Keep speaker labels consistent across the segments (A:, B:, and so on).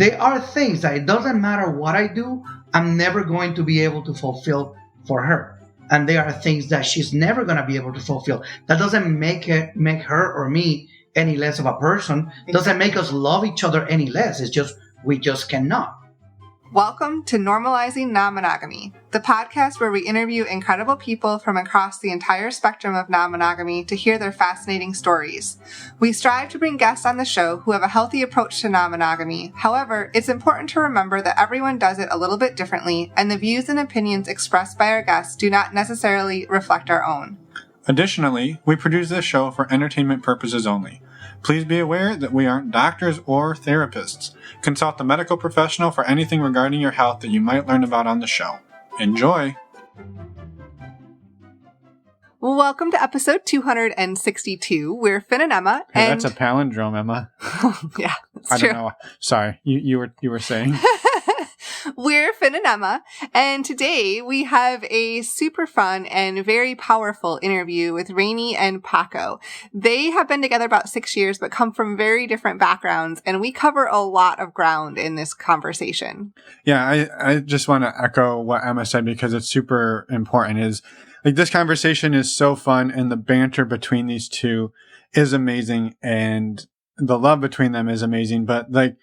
A: there are things that it doesn't matter what I do, I'm never going to be able to fulfill for her. And there are things that she's never going to be able to fulfill. That doesn't make her or me any less of a person. Doesn't make us love each other any less. It's just, we just cannot.
B: Welcome to Normalizing Non-Monogamy, the podcast where we interview incredible people from across the entire spectrum of non-monogamy to hear their fascinating stories. We strive to bring guests on the show who have a healthy approach to non-monogamy. However, it's important to remember that everyone does it a little bit differently, and the views and opinions expressed by our guests do not necessarily reflect our own.
C: Additionally, we produce this show for entertainment purposes only. Please be aware that we aren't doctors or therapists. Consult a medical professional for anything regarding your health that you might learn about on the show. Enjoy!
B: Welcome to episode 262. We're Finn and Emma.
C: Hey, that's a palindrome, Emma.
B: Yeah, that's true.
C: I don't know. Sorry, you were saying.
B: We're Finn and Emma, and today we have a super fun and very powerful interview with Rainy and Paco. They have been together about 6 years, but come from very different backgrounds, and we cover a lot of ground in this conversation.
C: Yeah, I just want to echo what Emma said because it's super important. Is like this conversation is so fun, and the banter between these two is amazing, and the love between them is amazing, but like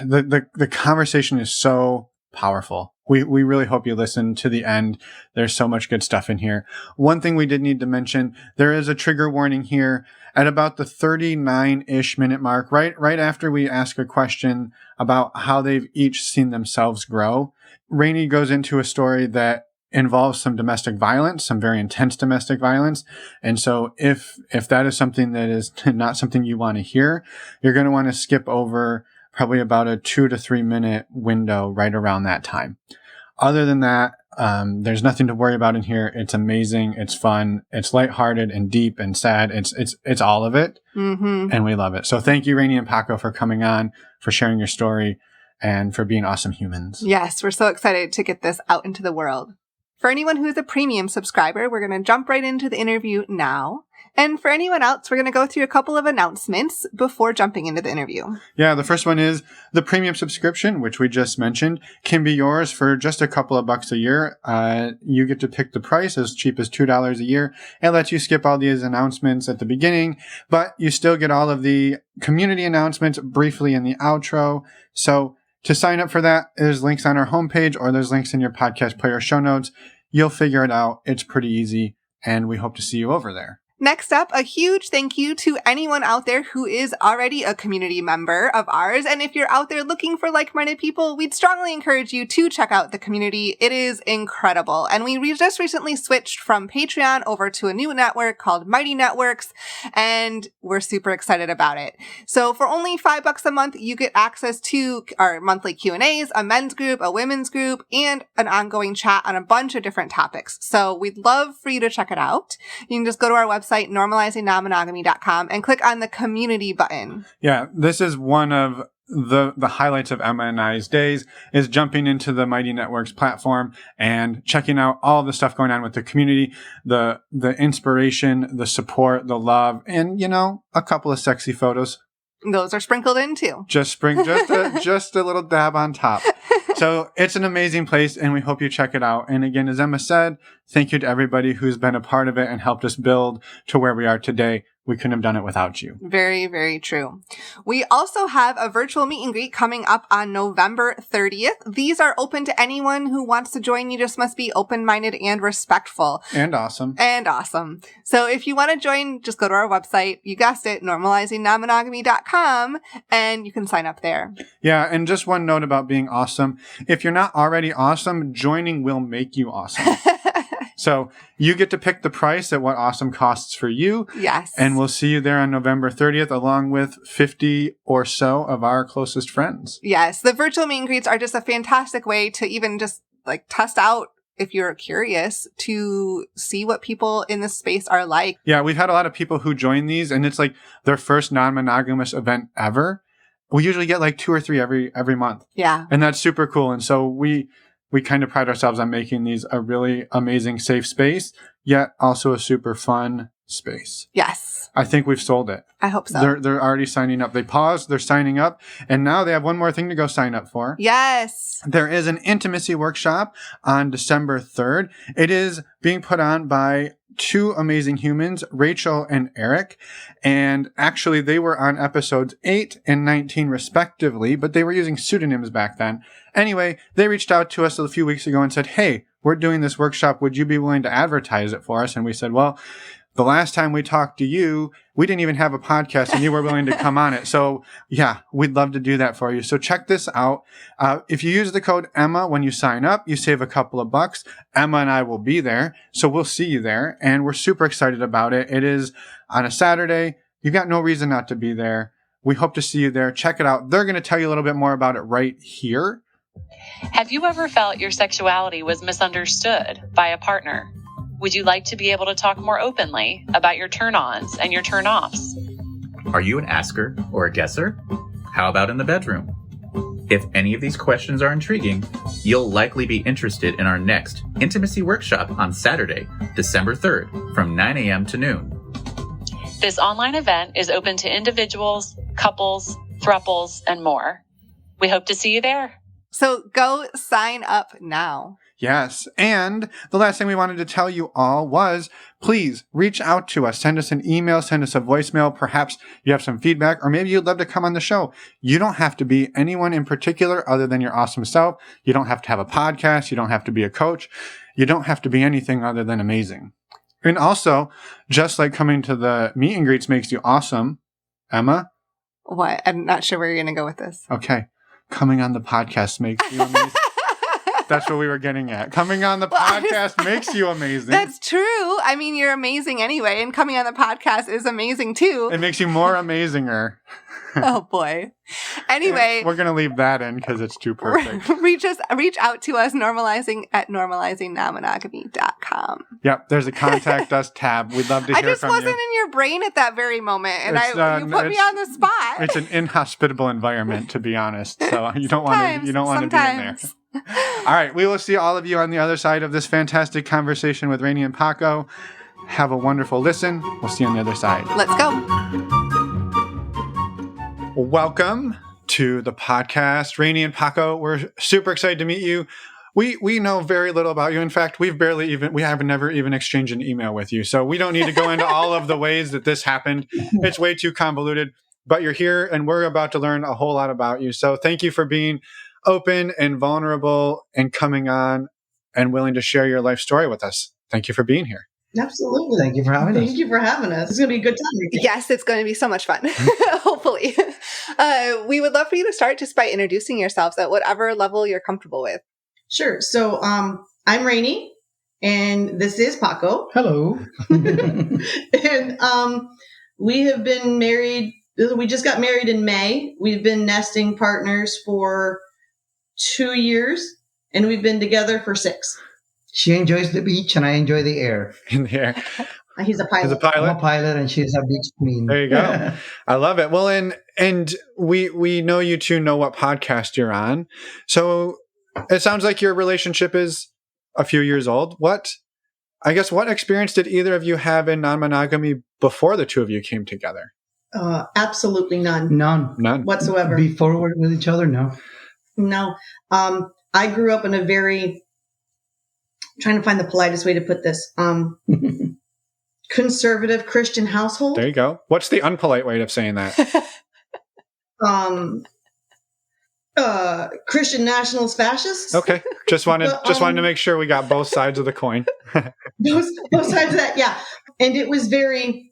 C: the conversation is so powerful. We really hope you listen to the end. There's so much good stuff in here. One thing we did need to mention, there is a trigger warning here at about the 39-ish minute mark, right after we ask a question about how they've each seen themselves grow. Rainy goes into a story that involves some domestic violence, some very intense domestic violence. And so if that is something that is not something you want to hear, you're going to want to skip over probably about a 2 to 3 minute window right around that time. Other than that, there's nothing to worry about in here. It's amazing. It's fun. It's lighthearted and deep and sad. It's all of it. Mm-hmm. And we love it. So thank you, Rainy and Paco, for coming on, for sharing your story, and for being awesome humans.
B: Yes, we're so excited to get this out into the world. For anyone who is a premium subscriber, we're going to jump right into the interview now. And for anyone else, we're going to go through a couple of announcements before jumping into the interview. Yeah,
C: the first one is the premium subscription, which we just mentioned, can be yours for just a couple of bucks a year. You get to pick the price as cheap as $2 a year. It lets you skip all these announcements at the beginning, but you still get all of the community announcements briefly in the outro. So to sign up for that, there's links on our homepage or there's links in your podcast player show notes. You'll figure it out. It's pretty easy, and we hope to see you over there.
B: Next up, a huge thank you to anyone out there who is already a community member of ours. And if you're out there looking for like-minded people, we'd strongly encourage you to check out the community. It is incredible. And we just recently switched from Patreon over to a new network called Mighty Networks, and we're super excited about it. So for only $5 a month, you get access to our monthly Q&As, a men's group, a women's group, and an ongoing chat on a bunch of different topics. So we'd love for you to check it out. You can just go to our website, normalizingnonmonogamy.com, and click on the community button.
C: Yeah, this is one of the highlights of Emma and I's days, is jumping into the Mighty Networks platform and checking out all the stuff going on with the community, the inspiration, the support, the love, and, a couple of sexy photos.
B: Those are sprinkled in too.
C: Just a little dab on top. So it's an amazing place, and we hope you check it out. And again, as Emma said, thank you to everybody who's been a part of it and helped us build to where we are today. We couldn't have done it without you.
B: Very, very true. We also have a virtual meet and greet coming up on November 30th. These are open to anyone who wants to join. You just must be open-minded and respectful.
C: And awesome.
B: So if you want to join, just go to our website. You guessed it, normalizingnonmonogamy.com, and you can sign up there.
C: Yeah, and just one note about being awesome. If you're not already awesome, joining will make you awesome. So you get to pick the price at what awesome costs for you.
B: Yes.
C: And we'll see you there on November 30th, along with 50 or so of our closest friends.
B: Yes. The virtual meet and greets are just a fantastic way to even just test out, if you're curious, to see what people in this space are like.
C: Yeah, we've had a lot of people who join these, and it's their first non-monogamous event ever. We usually get 2 or 3 every month.
B: Yeah.
C: And that's super cool. And so we kind of pride ourselves on making these a really amazing, safe space, yet also a super fun space.
B: Yes.
C: I think we've sold it.
B: I hope so.
C: They're already signing up. They paused, they're signing up, and now they have one more thing to go sign up for.
B: Yes.
C: There is an intimacy workshop on December 3rd. It is being put on by two amazing humans, Rachel and Eric. And actually, they were on episodes 8 and 19 respectively, but they were using pseudonyms back then. Anyway, they reached out to us a few weeks ago and said, hey, we're doing this workshop. Would you be willing to advertise it for us? And we said, well, the last time we talked to you, we didn't even have a podcast and you were willing to come on it. So yeah, we'd love to do that for you. So check this out. If you use the code Emma when you sign up, you save a couple of bucks. Emma and I will be there. So we'll see you there. And we're super excited about it. It is on a Saturday. You've got no reason not to be there. We hope to see you there. Check it out. They're going to tell you a little bit more about it right here.
D: Have you ever felt your sexuality was misunderstood by a partner? Would you like to be able to talk more openly about your turn-ons and your turn-offs?
E: Are you an asker or a guesser? How about in the bedroom? If any of these questions are intriguing, you'll likely be interested in our next intimacy workshop on Saturday, December 3rd, from 9 a.m. to noon.
D: This online event is open to individuals, couples, thruples, and more. We hope to see you there.
B: So go sign up now.
C: Yes. And the last thing we wanted to tell you all was, please reach out to us. Send us an email, send us a voicemail. Perhaps you have some feedback, or maybe you'd love to come on the show. You don't have to be anyone in particular other than your awesome self. You don't have to have a podcast. You don't have to be a coach. You don't have to be anything other than amazing. And also, just like coming to the meet and greets makes you awesome, Emma?
B: What? I'm not sure where you're going to go with this.
C: Okay. Coming on the podcast makes you amazing. That's what we were getting at. Coming on the podcast makes you amazing.
B: That's true. I mean, you're amazing anyway, and coming on the podcast is amazing too.
C: It makes you more amazinger.
B: Oh boy. Anyway,
C: we're going to leave that in because it's too perfect.
B: Reach out to us, normalizing@normalizingnonmonogamy.com.
C: Yep, there's a contact us tab. We'd love to hear from you.
B: I just wasn't in your brain at that very moment, and you put me on the spot.
C: It's an inhospitable environment, to be honest. So you don't want to be in there. All right, we will see all of you on the other side of this fantastic conversation with Rainy and Paco. Have a wonderful listen. We'll see you on the other side.
B: Let's go.
C: Welcome to the podcast, Rainy and Paco. We're super excited to meet you. We know very little about you. In fact, we have never even exchanged an email with you. So we don't need to go into all of the ways that this happened. It's way too convoluted, but you're here and we're about to learn a whole lot about you. So thank you for being open and vulnerable and coming on and willing to share your life story with us. Thank you for being here.
A: Absolutely. Thank you for having us.
F: Thank you for having us. It's going to be a good time.
B: Yes, it's going to be so much fun. Hopefully. We would love for you to start just by introducing yourselves at whatever level you're comfortable with.
F: Sure. So I'm Rainy, and this is Paco.
A: Hello.
F: And we have been married. We just got married in May. We've been nesting partners for 2 years, and we've been together for 6.
A: She enjoys the beach, and I enjoy the air.
C: In the air.
F: He's a pilot.
C: He's a pilot.
A: I'm a pilot, and she's a beach queen.
C: There you go. I love it. Well, and we know you two know what podcast you're on. So it sounds like your relationship is a few years old. What experience did either of you have in non-monogamy before the two of you came together?
F: Absolutely none.
A: None
F: Whatsoever.
A: Before we're with each other, no.
F: No. I grew up in a very, I'm trying to find the politest way to put this, conservative Christian household.
C: There you go. What's the unpolite way of saying that?
F: Christian nationalist fascists.
C: Okay. Just wanted to make sure we got both sides of the coin.
F: both sides of that, yeah. And it was very,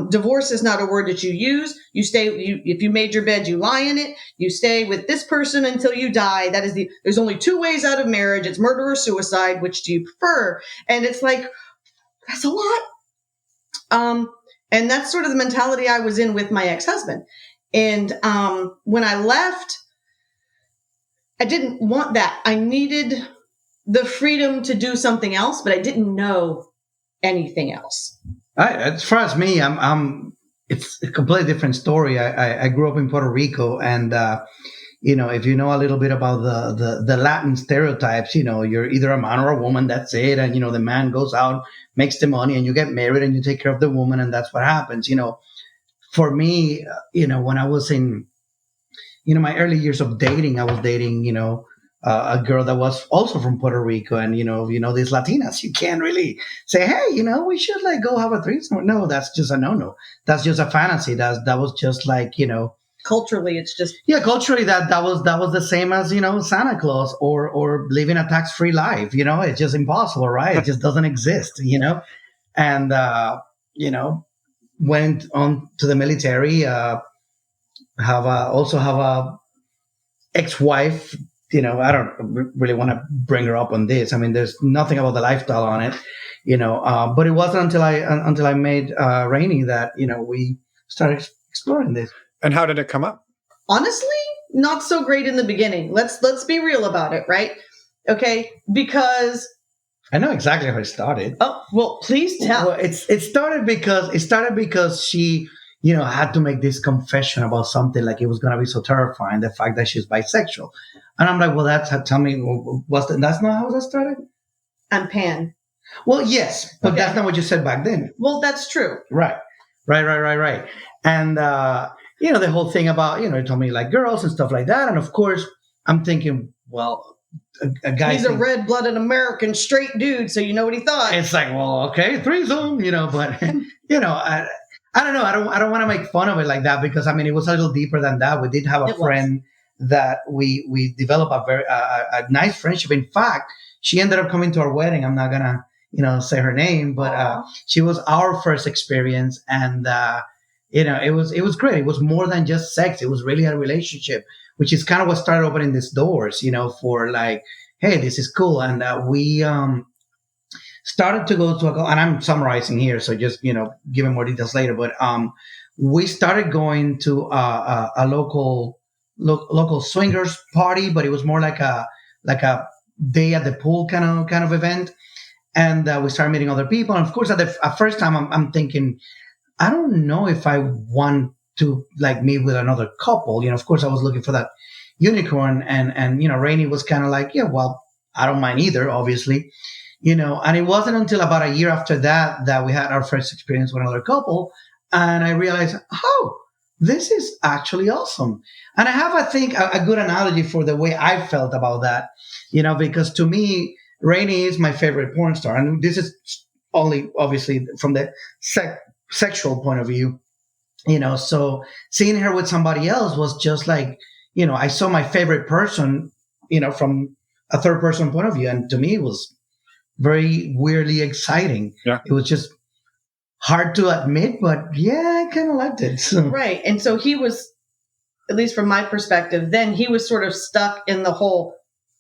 F: divorce is not a word that you use. If you made your bed, you lie in it. You stay with this person until you die. There's only 2 ways out of marriage. It's murder or suicide. Which do you prefer? And it's like, that's a lot. And that's sort of the mentality I was in with my ex-husband. And when I left, I didn't want that. I needed the freedom to do something else, but I didn't know anything else.
A: As far as me, it's a completely different story. I grew up in Puerto Rico, and if you know a little bit about the Latin stereotypes, you're either a man or a woman, that's it. And, the man goes out, makes the money, and you get married and you take care of the woman, and that's what happens. For me, when I was in, my early years of dating, I was dating, a girl that was also from Puerto Rico, and these Latinas, you can't really say, hey, we should like go have a threesome. No, that's just a no. That's just a fantasy. That was just like,
F: Culturally, it's just
A: culturally that was the same as Santa Claus or living a tax-free life. It's just impossible, right? It just doesn't exist. And went on to the military. Also have a ex-wife. I don't really want to bring her up on this. I mean, there's nothing about the lifestyle on it, but it wasn't until I made Rainy that we started exploring this.
C: And how did it come up?
F: honestly not so great in the beginning. Let's be real about it, right? Okay, because
A: I know exactly how it started.
F: oh well, please tell.
A: Well, it started because she, had to make this confession about something, like it was gonna be so terrifying, the fact that she's bisexual, and I'm like, well, tell me, that's not how that started.
F: I'm pan.
A: Well, yes, but
F: Okay.
A: that's not what you said back then.
F: Well, that's true.
A: Right. And, the whole thing about, you told me like girls and stuff like that. And of course, I'm thinking, well, a guy.
F: He's a red-blooded American straight dude, so you know what he thought.
A: It's like, well, okay, threesome, but, I don't know. I don't want to make fun of it like that because, I mean, it was a little deeper than that. We did have a friend that we developed a nice friendship. In fact, she ended up coming to our wedding. I'm not going to, say her name, but she was our first experience. And, it was great. It was more than just sex. It was really a relationship, which is kind of what started opening these doors, for like, hey, this is cool. And we started to go to and I'm summarizing here, so just, giving more details later. But we started going to a local swingers party, but it was more like a day at the pool kind of event. And we started meeting other people. And of course, at first time, I'm thinking, I don't know if I want to like meet with another couple. Of course, I was looking for that unicorn. And Rainy was kind of like, yeah, well, I don't mind either, obviously. And it wasn't until about a year after that we had our first experience with another couple. And I realized, oh, this is actually awesome. And I have, I think, a good analogy for the way I felt about that, because to me, Rainy is my favorite porn star. And this is only obviously from the sexual point of view, so seeing her with somebody else was just like, I saw my favorite person, from a third person point of view. And to me, it was very weirdly exciting.
C: Yeah.
A: It was just hard to admit, but yeah, I kind of liked it. So.
F: Right. And so he was, at least from my perspective, then he was sort of stuck in the whole,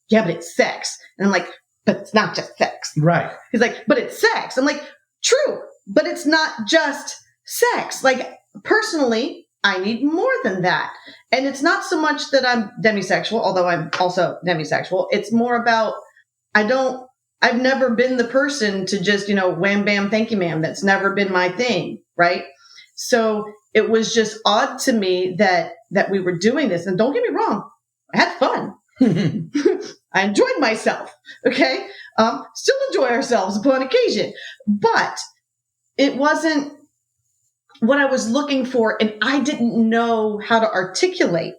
F: yeah, but it's sex. And I'm like, but it's not just sex.
A: Right.
F: He's like, but it's sex. I'm like, true, but it's not just sex. Like, personally, I need more than that. And it's not so much that I'm demisexual, although I'm also demisexual. It's more about, I've never been the person to just, wham, bam, thank you, ma'am. That's never been my thing. Right. So it was just odd to me that we were doing this. And don't get me wrong, I had fun. I enjoyed myself. Okay. Still enjoy ourselves upon occasion, but it wasn't what I was looking for. And I didn't know how to articulate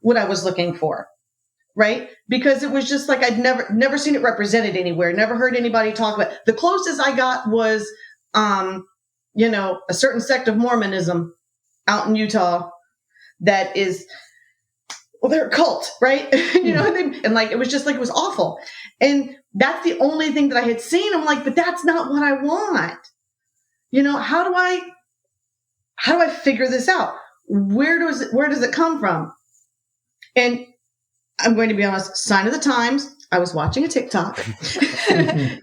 F: what I was looking for. Right. Because it was just like, I'd never seen it represented anywhere. Never heard anybody talk about it. The closest I got was, a certain sect of Mormonism out in Utah that is, well, they're a cult, right? And like, it was just like, it was awful. And that's the only thing that I had seen. I'm like, but that's not what I want. How do I figure this out? Where does it come from? And I'm going to be honest, sign of the times. I was watching a TikTok and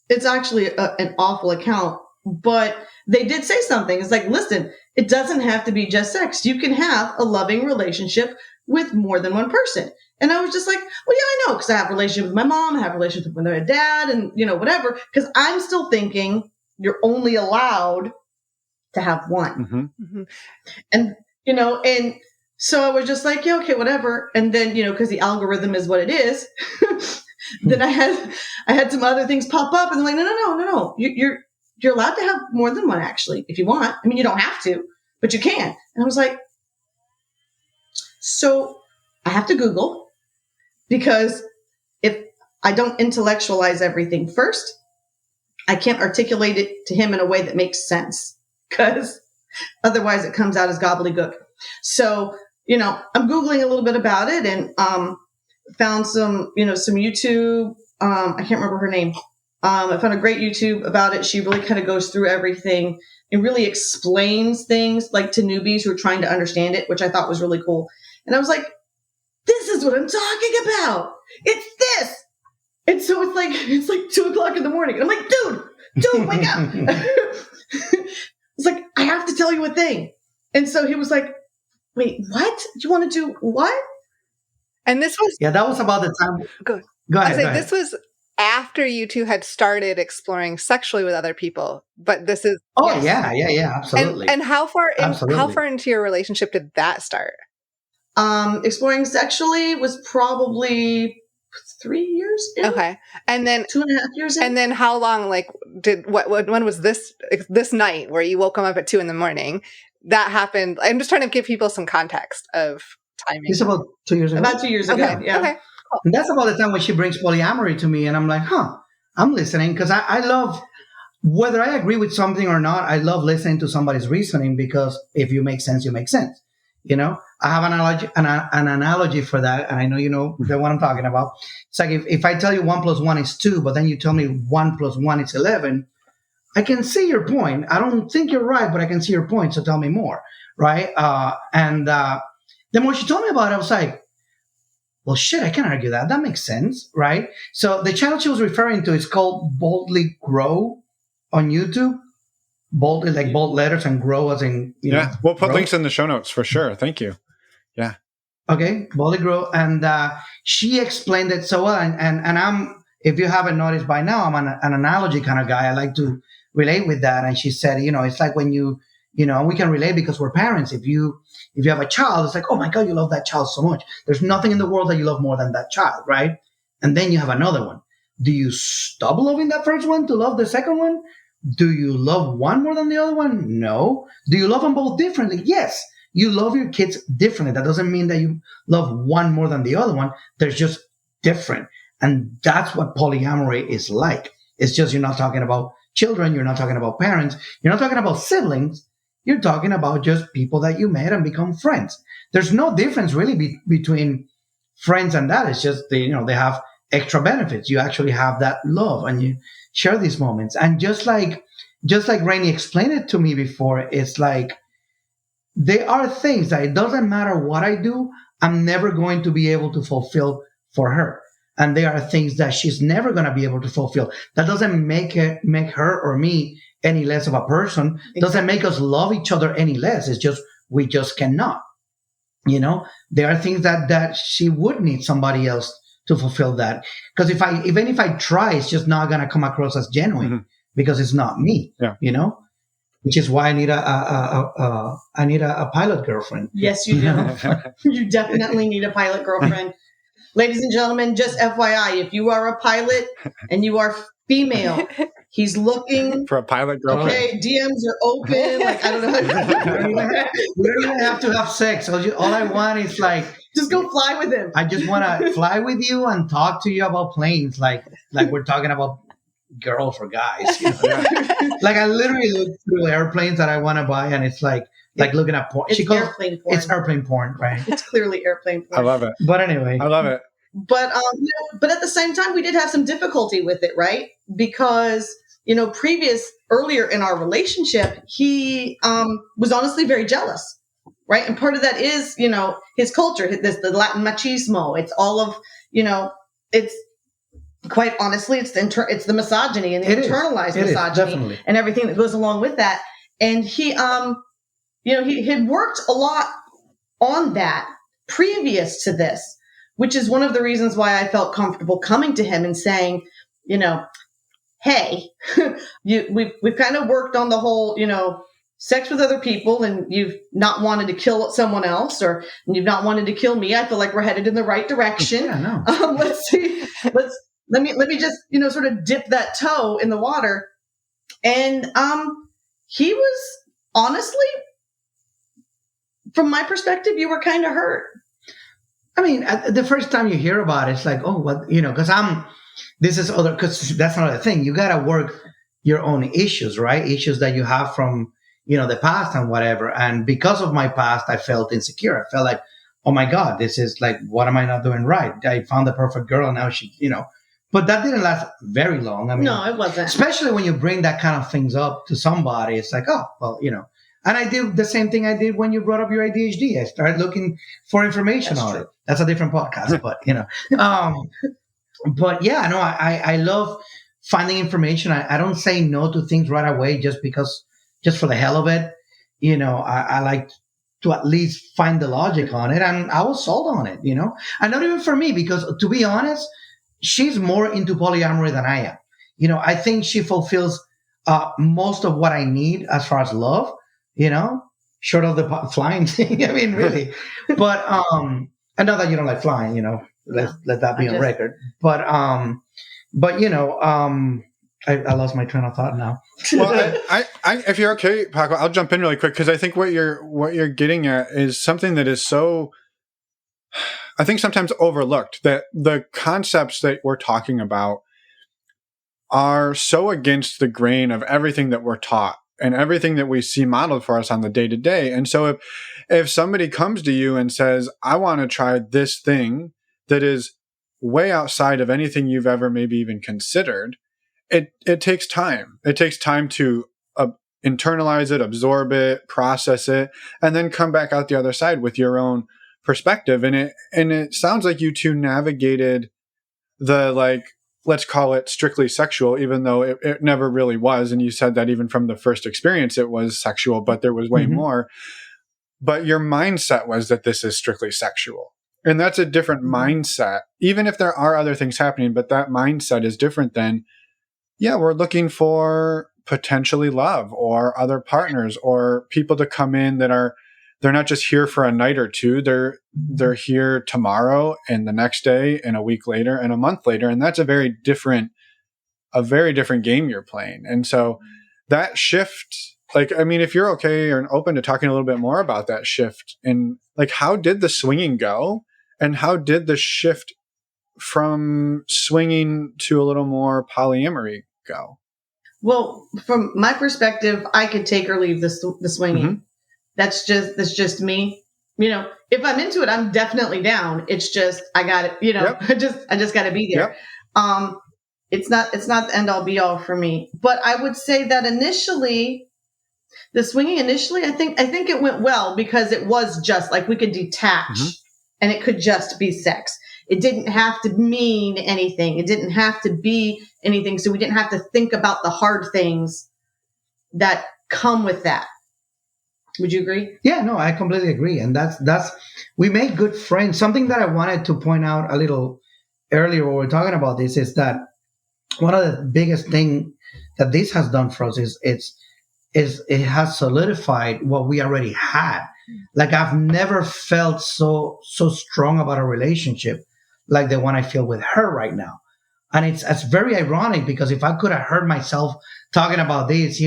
F: it's actually an awful account, but they did say something. It's like, listen, it doesn't have to be just sex. You can have a loving relationship with more than one person. And I was just like, well, yeah, I know, because I have a relationship with my mom, I have a relationship with my dad, and whatever. Because I'm still thinking you're only allowed to have one.
C: Mm-hmm.
B: Mhm.
F: And, and so I was just like, yeah, okay, whatever. And then, because the algorithm is what it is, then I had some other things pop up and I'm like, no. You're allowed to have more than one, actually, if you want. I mean, you don't have to, but you can. And I was like, so I have to Google, because if I don't intellectualize everything first, I can't articulate it to him in a way that makes sense, because otherwise it comes out as gobbledygook. So, I'm Googling a little bit about it and found some YouTube. I can't remember her name. I found a great YouTube about it. She really kind of goes through everything and really explains things like to newbies who are trying to understand it, which I thought was really cool. And I was like, this is what I'm talking about. It's this. And so it's like 2:00 in the morning. And I'm like, dude, wake up. It's like, I have to tell you a thing. And so he was like, wait, what? You want to do what?
B: And this was
A: that was about the time.
B: Go
A: ahead. Go ahead.
B: this was after you two had started exploring sexually with other people, but this is
A: yeah, absolutely.
B: And how far
A: Absolutely.
B: into your relationship did that start?
F: Exploring sexually was probably 3 years in.
B: Okay. And then
F: 2.5 years in.
B: And then how long, when was this night where you woke him up at 2 a.m? That happened. I'm just trying to give people some context of timing.
A: It's about 2 years ago.
F: About 2 years ago.
B: Okay.
F: Yeah.
B: Okay. Cool.
A: And that's about the time when she brings polyamory to me, and I'm like, I'm listening, because I love, whether I agree with something or not, I love listening to somebody's reasoning, because if you make sense, you make sense. I have an analogy for that, and I know you know what I'm talking about. It's like if I tell you 1 + 1 is 2, but then you tell me 1 + 1 is 11, I can see your point. I don't think you're right, but I can see your point, so tell me more, right? And then when she told me about it, I was like, well, shit, I can't argue that. That makes sense, right? So the channel she was referring to is called Boldly Grow on YouTube. Boldly, like bold letters, and grow as in,
C: We'll put
A: grow.
C: links in the show notes for sure. Thank you. Yeah.
A: Okay, Boldly Grow. And she explained it so well. And I'm, if you haven't noticed by now, I'm an analogy kind of guy. I like to relate with that. And she said, it's like when we can relate because we're parents. If you have a child, it's like, oh my God, you love that child so much. There's nothing in the world that you love more than that child, right? And then you have another one. Do you stop loving that first one to love the second one? Do you love one more than the other one? No. Do you love them both differently? Yes. You love your kids differently. That doesn't mean that you love one more than the other one. They're just different. And that's what polyamory is like. It's just, you're not talking about children. You're not talking about parents. You're not talking about siblings. You're talking about just people that you met and become friends. There's no difference really between friends and that. It's just, they have extra benefits. You actually have that love and you share these moments. And just like Rainy explained it to me before, it's like, there are things that it doesn't matter what I do, I'm never going to be able to fulfill for her. And there are things that she's never going to be able to fulfill. That doesn't make her or me any less of a person. Doesn't make us love each other any less. It's just, we just cannot. There are things that she would need somebody else to fulfill that. Because even if I try, it's just not going to come across as genuine because it's not me, which is why I need a pilot girlfriend.
F: Yes, you do. You definitely need a pilot girlfriend. Ladies and gentlemen, just FYI, if you are a pilot and you are female, he's looking
C: for a pilot girlfriend.
F: Okay, DMs are open. Like, I don't know.
A: We don't even have to have sex. All I want is
F: just go fly with him.
A: I just want to fly with you and talk to you about planes, like we're talking about girls or guys. Like I literally look through airplanes that I want to buy, and it's like looking at porn.
F: It's airplane porn.
A: It's airplane porn, right?
F: It's clearly airplane porn.
C: I love it.
A: But anyway,
C: I love it.
F: But but at the same time, we did have some difficulty with it, right? Because earlier in our relationship, he was honestly very jealous, right? And part of that is his culture, the Latin machismo. It's all of it's quite honestly, it's the misogyny and the internalized misogyny and everything that goes along with that. And he he had worked a lot on that previous to this, which is one of the reasons why I felt comfortable coming to him and saying, hey, we've kind of worked on the whole, sex with other people and you've not wanted to kill someone else or you've not wanted to kill me, I feel like we're headed in the right direction.
A: Yeah, no.
F: Let's see. Let me just, sort of dip that toe in the water. And he was honestly, from my perspective, you were kind of hurt.
A: I mean, the first time you hear about it, it's like, oh, what, because because that's another thing. You got to work your own issues, right? Issues that you have from, the past and whatever. And because of my past, I felt insecure. I felt like, oh my God, this is like, what am I not doing right? I found the perfect girl and now she, but that didn't last very long. I mean,
F: no, it wasn't.
A: Especially when you bring that kind of things up to somebody, it's like, oh, well, And I did the same thing I did when you brought up your ADHD. I started looking for information on it. That's a different podcast, but but yeah, no, I love finding information. I don't say no to things right away just for the hell of it. I like to at least find the logic on it, and I was sold on it. And not even for me, because to be honest, she's more into polyamory than I am. I think she fulfills most of what I need as far as love. Short of the flying thing. I mean, really. But I know that you don't like flying. Let that be on record. But I lost my train of thought now.
C: Well, I if you're okay, Paco, I'll jump in really quick because I think what you're getting at is something that is so, I think, sometimes overlooked. That the concepts that we're talking about are so against the grain of everything that we're taught and everything that we see modeled for us on the day-to-day. And so if somebody comes to you and says, I want to try this thing that is way outside of anything you've ever maybe even considered, it takes time. It takes time to internalize it, absorb it, process it, and then come back out the other side with your own perspective. And it sounds like you two navigated the, let's call it strictly sexual, even though it never really was. And you said that even from the first experience, it was sexual, but there was way more. But your mindset was that this is strictly sexual. And that's a different mindset, even if there are other things happening, but that mindset is different than, yeah, we're looking for potentially love or other partners or people to come in that they're not just here for a night or two. They're here tomorrow and the next day and a week later and a month later. And that's a very different game you're playing. And so that shift, if you're okay or open to talking a little bit more about that shift and how did the swinging go and how did the shift from swinging to a little more polyamory go?
F: Well, from my perspective, I could take or leave the swinging. Mm-hmm. That's just me. If I'm into it, I'm definitely down. It's just, I got it, yep. I just got to be there. Yep. It's not the end all be all for me, but I would say that the swinging initially, I think it went well because it was just we could detach and it could just be sex. It didn't have to mean anything. It didn't have to be anything. So we didn't have to think about the hard things that come with that. Would you agree?
A: Yeah, no, I completely agree. And that's we made good friends. Something that I wanted to point out a little earlier when we were talking about this is that one of the biggest thing that this has done for us is it has solidified what we already had. I've never felt so strong about a relationship like the one I feel with her right now. And it's very ironic because if I could have heard myself talking about this,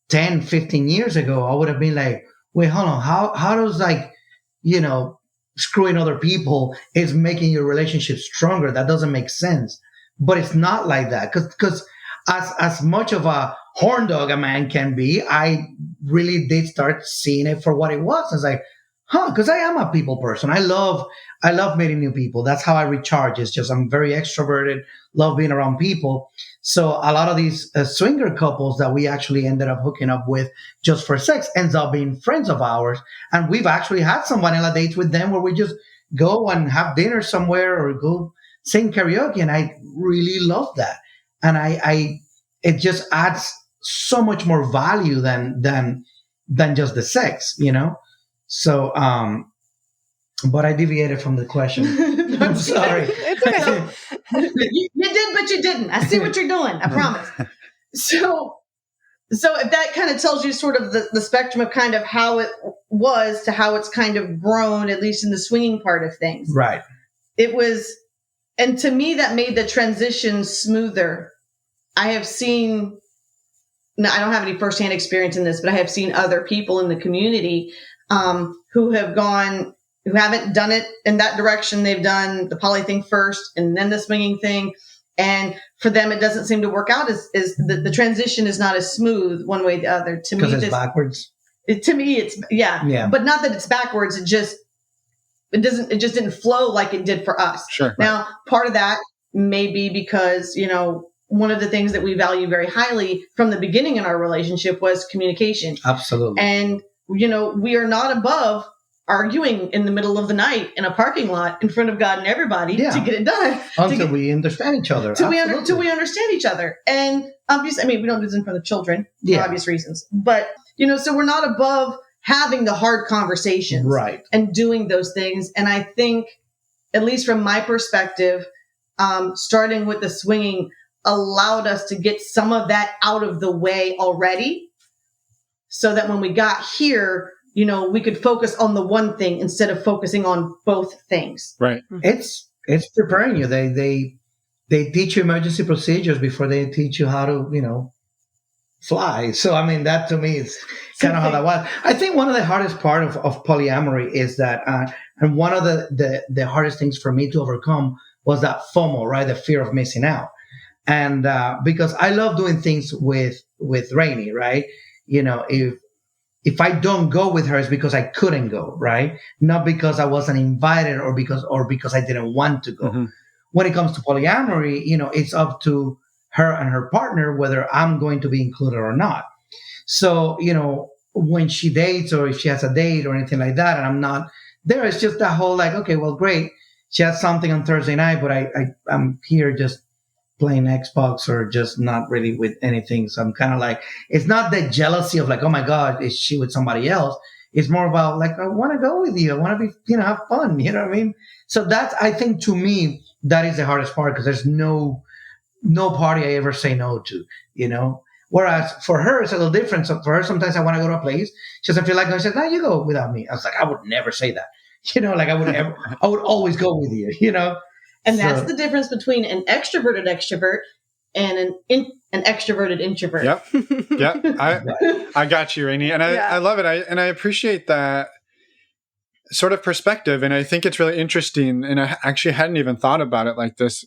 A: 10, 15 years ago, I would have been like, wait, hold on. How does screwing other people is making your relationship stronger? That doesn't make sense. But it's not like that. Cause as much of a horn dog a man can be, I really did start seeing it for what it was. It's like, cause I am a people person. I love meeting new people. That's how I recharge. It's just, I'm very extroverted, love being around people. So a lot of these swinger couples that we actually ended up hooking up with just for sex ends up being friends of ours. And we've actually had some vanilla dates with them where we just go and have dinner somewhere or go sing karaoke. And I really love that. And it just adds so much more value than just the sex, So, but I deviated from the question. I'm sorry.
B: It's okay.
F: You did, but you didn't. I see what you're doing. I promise. So So if that kind of tells you sort of the spectrum of kind of how it was to how it's kind of grown, at least in the swinging part of things.
A: Right.
F: It was, and to me, that made the transition smoother. I have seen, now I don't have any firsthand experience in this, but I have seen other people in the community who haven't done it in that direction. They've done the poly thing first and then the swinging thing. And for them, it doesn't seem to work out as the transition is not as smooth one way or the other. To me,
A: Because it's backwards.
F: To me, it's yeah. But not that it's backwards. It just didn't flow like it did for us.
C: Sure.
F: Now, part of that may be because, one of the things that we value very highly from the beginning in our relationship was communication.
A: Absolutely.
F: And, we are not above arguing in the middle of the night in a parking lot in front of God and everybody to get it done.
A: Until we understand each other.
F: Till we understand each other. And obviously, we don't do this in front of children for obvious reasons. But, so we're not above having the hard conversations.
A: Right.
F: And doing those things. And I think, at least from my perspective, starting with the swinging allowed us to get some of that out of the way already. So that when we got here, we could focus on the one thing instead of focusing on both things.
C: Right.
A: It's preparing you. They teach you emergency procedures before they teach you how to, fly. So, that to me is kind of how that was. I think one of the hardest part of polyamory is that, and one of the hardest things for me to overcome was that FOMO, right? The fear of missing out. And because I love doing things with Rainy, right? If I don't go with her, it's because I couldn't go, right? Not because I wasn't invited or because I didn't want to go.
C: Mm-hmm.
A: When it comes to polyamory, it's up to her and her partner whether I'm going to be included or not. So, when she dates or if she has a date or anything like that, and I'm not there, it's just that whole like, okay, well, great. She has something on Thursday night, but I'm here just playing Xbox or just not really with anything. So I'm kind of like, it's not the jealousy of like, oh my God, is she with somebody else? It's more about like, I want to go with you. I want to be, have fun. You know what I mean? So that's, I think to me, that is the hardest part because there's no party I ever say no to, Whereas for her, it's a little different. So for her, sometimes I want to go to a place. She doesn't feel like going. She says, no, you go without me. I was like, I would never say that. Like I would always go with you,
F: And that's the difference between an extroverted extrovert and an extroverted introvert.
C: Yep. I got you, Rainy. And I love it. I appreciate that sort of perspective. And I think it's really interesting. And I actually hadn't even thought about it like this,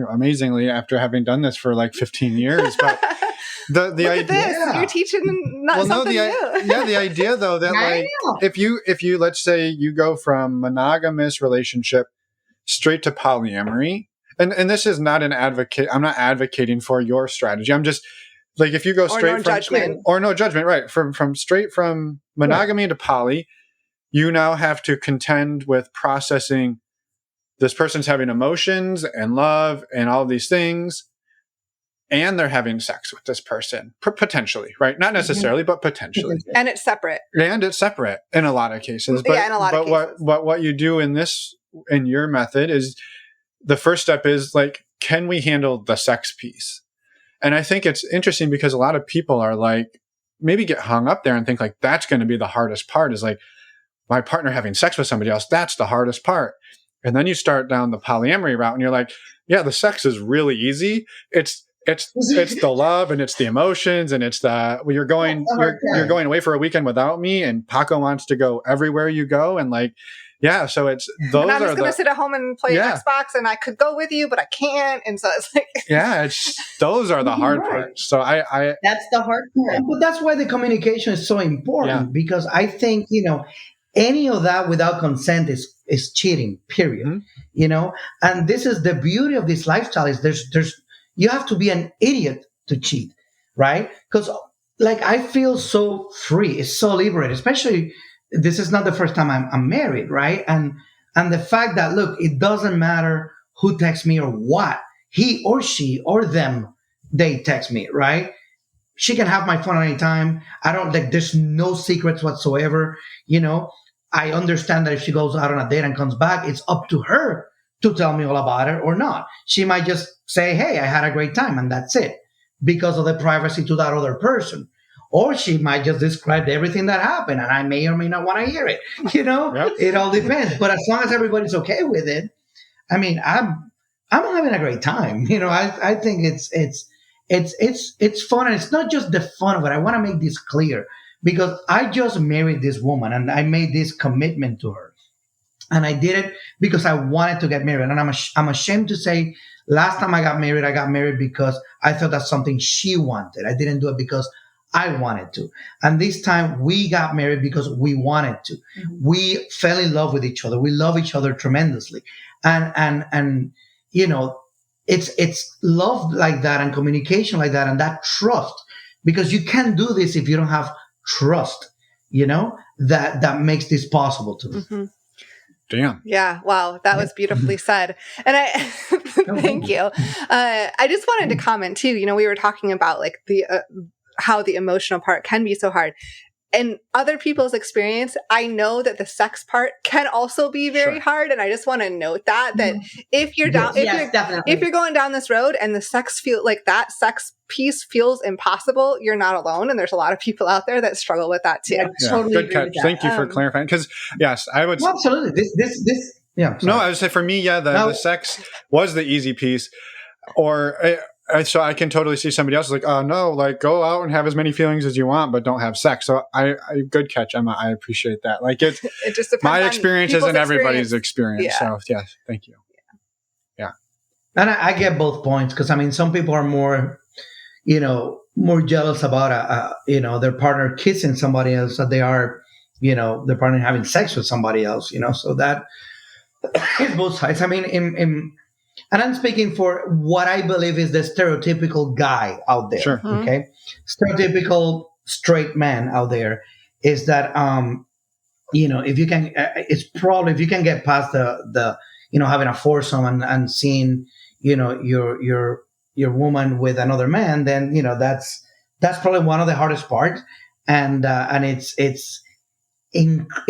C: amazingly, after having done this for like 15 years. But the
B: Look
C: idea,
B: at this. You're teaching something new.
C: The idea though, that like, if you, let's say you go from monogamous relationship straight to polyamory. And this is not an advocate. I'm not advocating for your strategy. I'm just like, if you go straight from no judgment, right. From straight from monogamy to poly, you now have to contend with processing this person's having emotions and love and all of these things. And they're having sex with this person, potentially, right? Not necessarily, but potentially.
B: And it's separate.
C: And it's separate in a lot of cases. But,
B: in a lot of cases.
C: What you do in your method is the first step is like, can we handle the sex piece? And I think it's interesting because a lot of people are like, maybe get hung up there and think like, that's going to be the hardest part is like my partner having sex with somebody else. That's the hardest part. And then you start down the polyamory route and you're like, yeah, the sex is really easy. It's the love and it's the emotions and it's you're going away for a weekend without me and Paco wants to go everywhere you go and like, yeah. So it's those.
B: And I'm just going to sit at home and play Xbox and I could go with you, but I can't. And so it's like,
C: those are the hard parts. So
F: that's the hard part.
A: But that's why the communication is so important because I think, any of that without consent is cheating, period. Mm-hmm. And this is the beauty of this lifestyle is there's you have to be an idiot to cheat, right? Because like I feel so free, it's so liberated, especially this is not the first time I'm married, right? And the fact that look, it doesn't matter who texts me or what, he or she or them, they text me, right? She can have my phone at any time. There's no secrets whatsoever. I understand that if she goes out on a date and comes back, it's up to her to tell me all about it or not. She might just say, hey, I had a great time and that's it because of the privacy to that other person. or she might just describe everything that happened, and I may or may not want to hear it.
C: Yep.
A: It all depends. But as long as everybody's okay with it, I mean, I'm having a great time. I think it's fun, and it's not just the fun of it. I want to make this clear because I just married this woman, and I made this commitment to her. And I did it because I wanted to get married. And I'm ashamed to say, last time I got married because I thought that's something she wanted. I didn't do it because I wanted to. And this time we got married because we wanted to. Mm-hmm. We fell in love with each other. We love each other tremendously. And it's love like that and communication like that and that trust. Because you can't do this if you don't have trust, that makes this possible to me.
B: Mm-hmm.
C: Damn.
B: Yeah. Wow. That was beautifully said. And I, thank you. I just wanted to comment too, we were talking about like how the emotional part can be so hard. In other people's experience, I know that the sex part can also be very hard. And I just want to note that if you're down, if you're going down this road and the sex sex piece feels impossible, you're not alone. And there's a lot of people out there that struggle with that too.
F: Yeah, totally
C: good catch. Thank you for clarifying. Because yes, I would.
A: Well, absolutely. This. Yeah.
C: No, I would say for me, the sex was the easy piece, so I can totally see somebody else like, oh no, like go out and have as many feelings as you want, but don't have sex. So I good catch, Emma. I appreciate that. Like it just my experience isn't everybody's experience. Yeah. So yes, thank you. Yeah.
A: And I get both points because some people are more, more jealous about their partner kissing somebody else than they are, their partner having sex with somebody else. So that is both sides. And I'm speaking for what I believe is the stereotypical guy out there.
C: Sure.
B: Mm-hmm.
A: Okay. Stereotypical straight man out there is that, if you can, if you can get past the having a foursome and seeing, your woman with another man, then, that's probably one of the hardest parts. And it's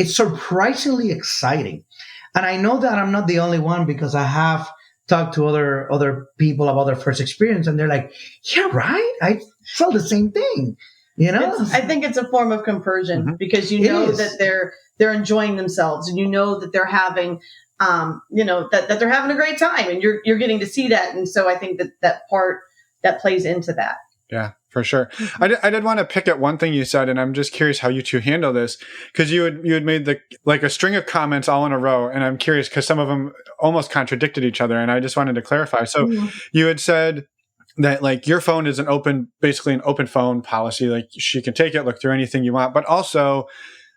A: surprisingly exciting. And I know that I'm not the only one because I have talk to other people about their first experience, and they're like, yeah, right, I felt the same thing.
F: I think it's a form of compersion because that they're enjoying themselves, and that they're having that they're having a great time, and you're getting to see that. And so I think that part that plays into that.
C: Yeah, for sure. I did want to pick at one thing you said, and I'm just curious how you two handle this, because you had made a string of comments all in a row, and I'm curious because some of them almost contradicted each other, and I just wanted to clarify. So you had said that like your phone is basically an open phone policy, like she can take it, look through anything you want, but also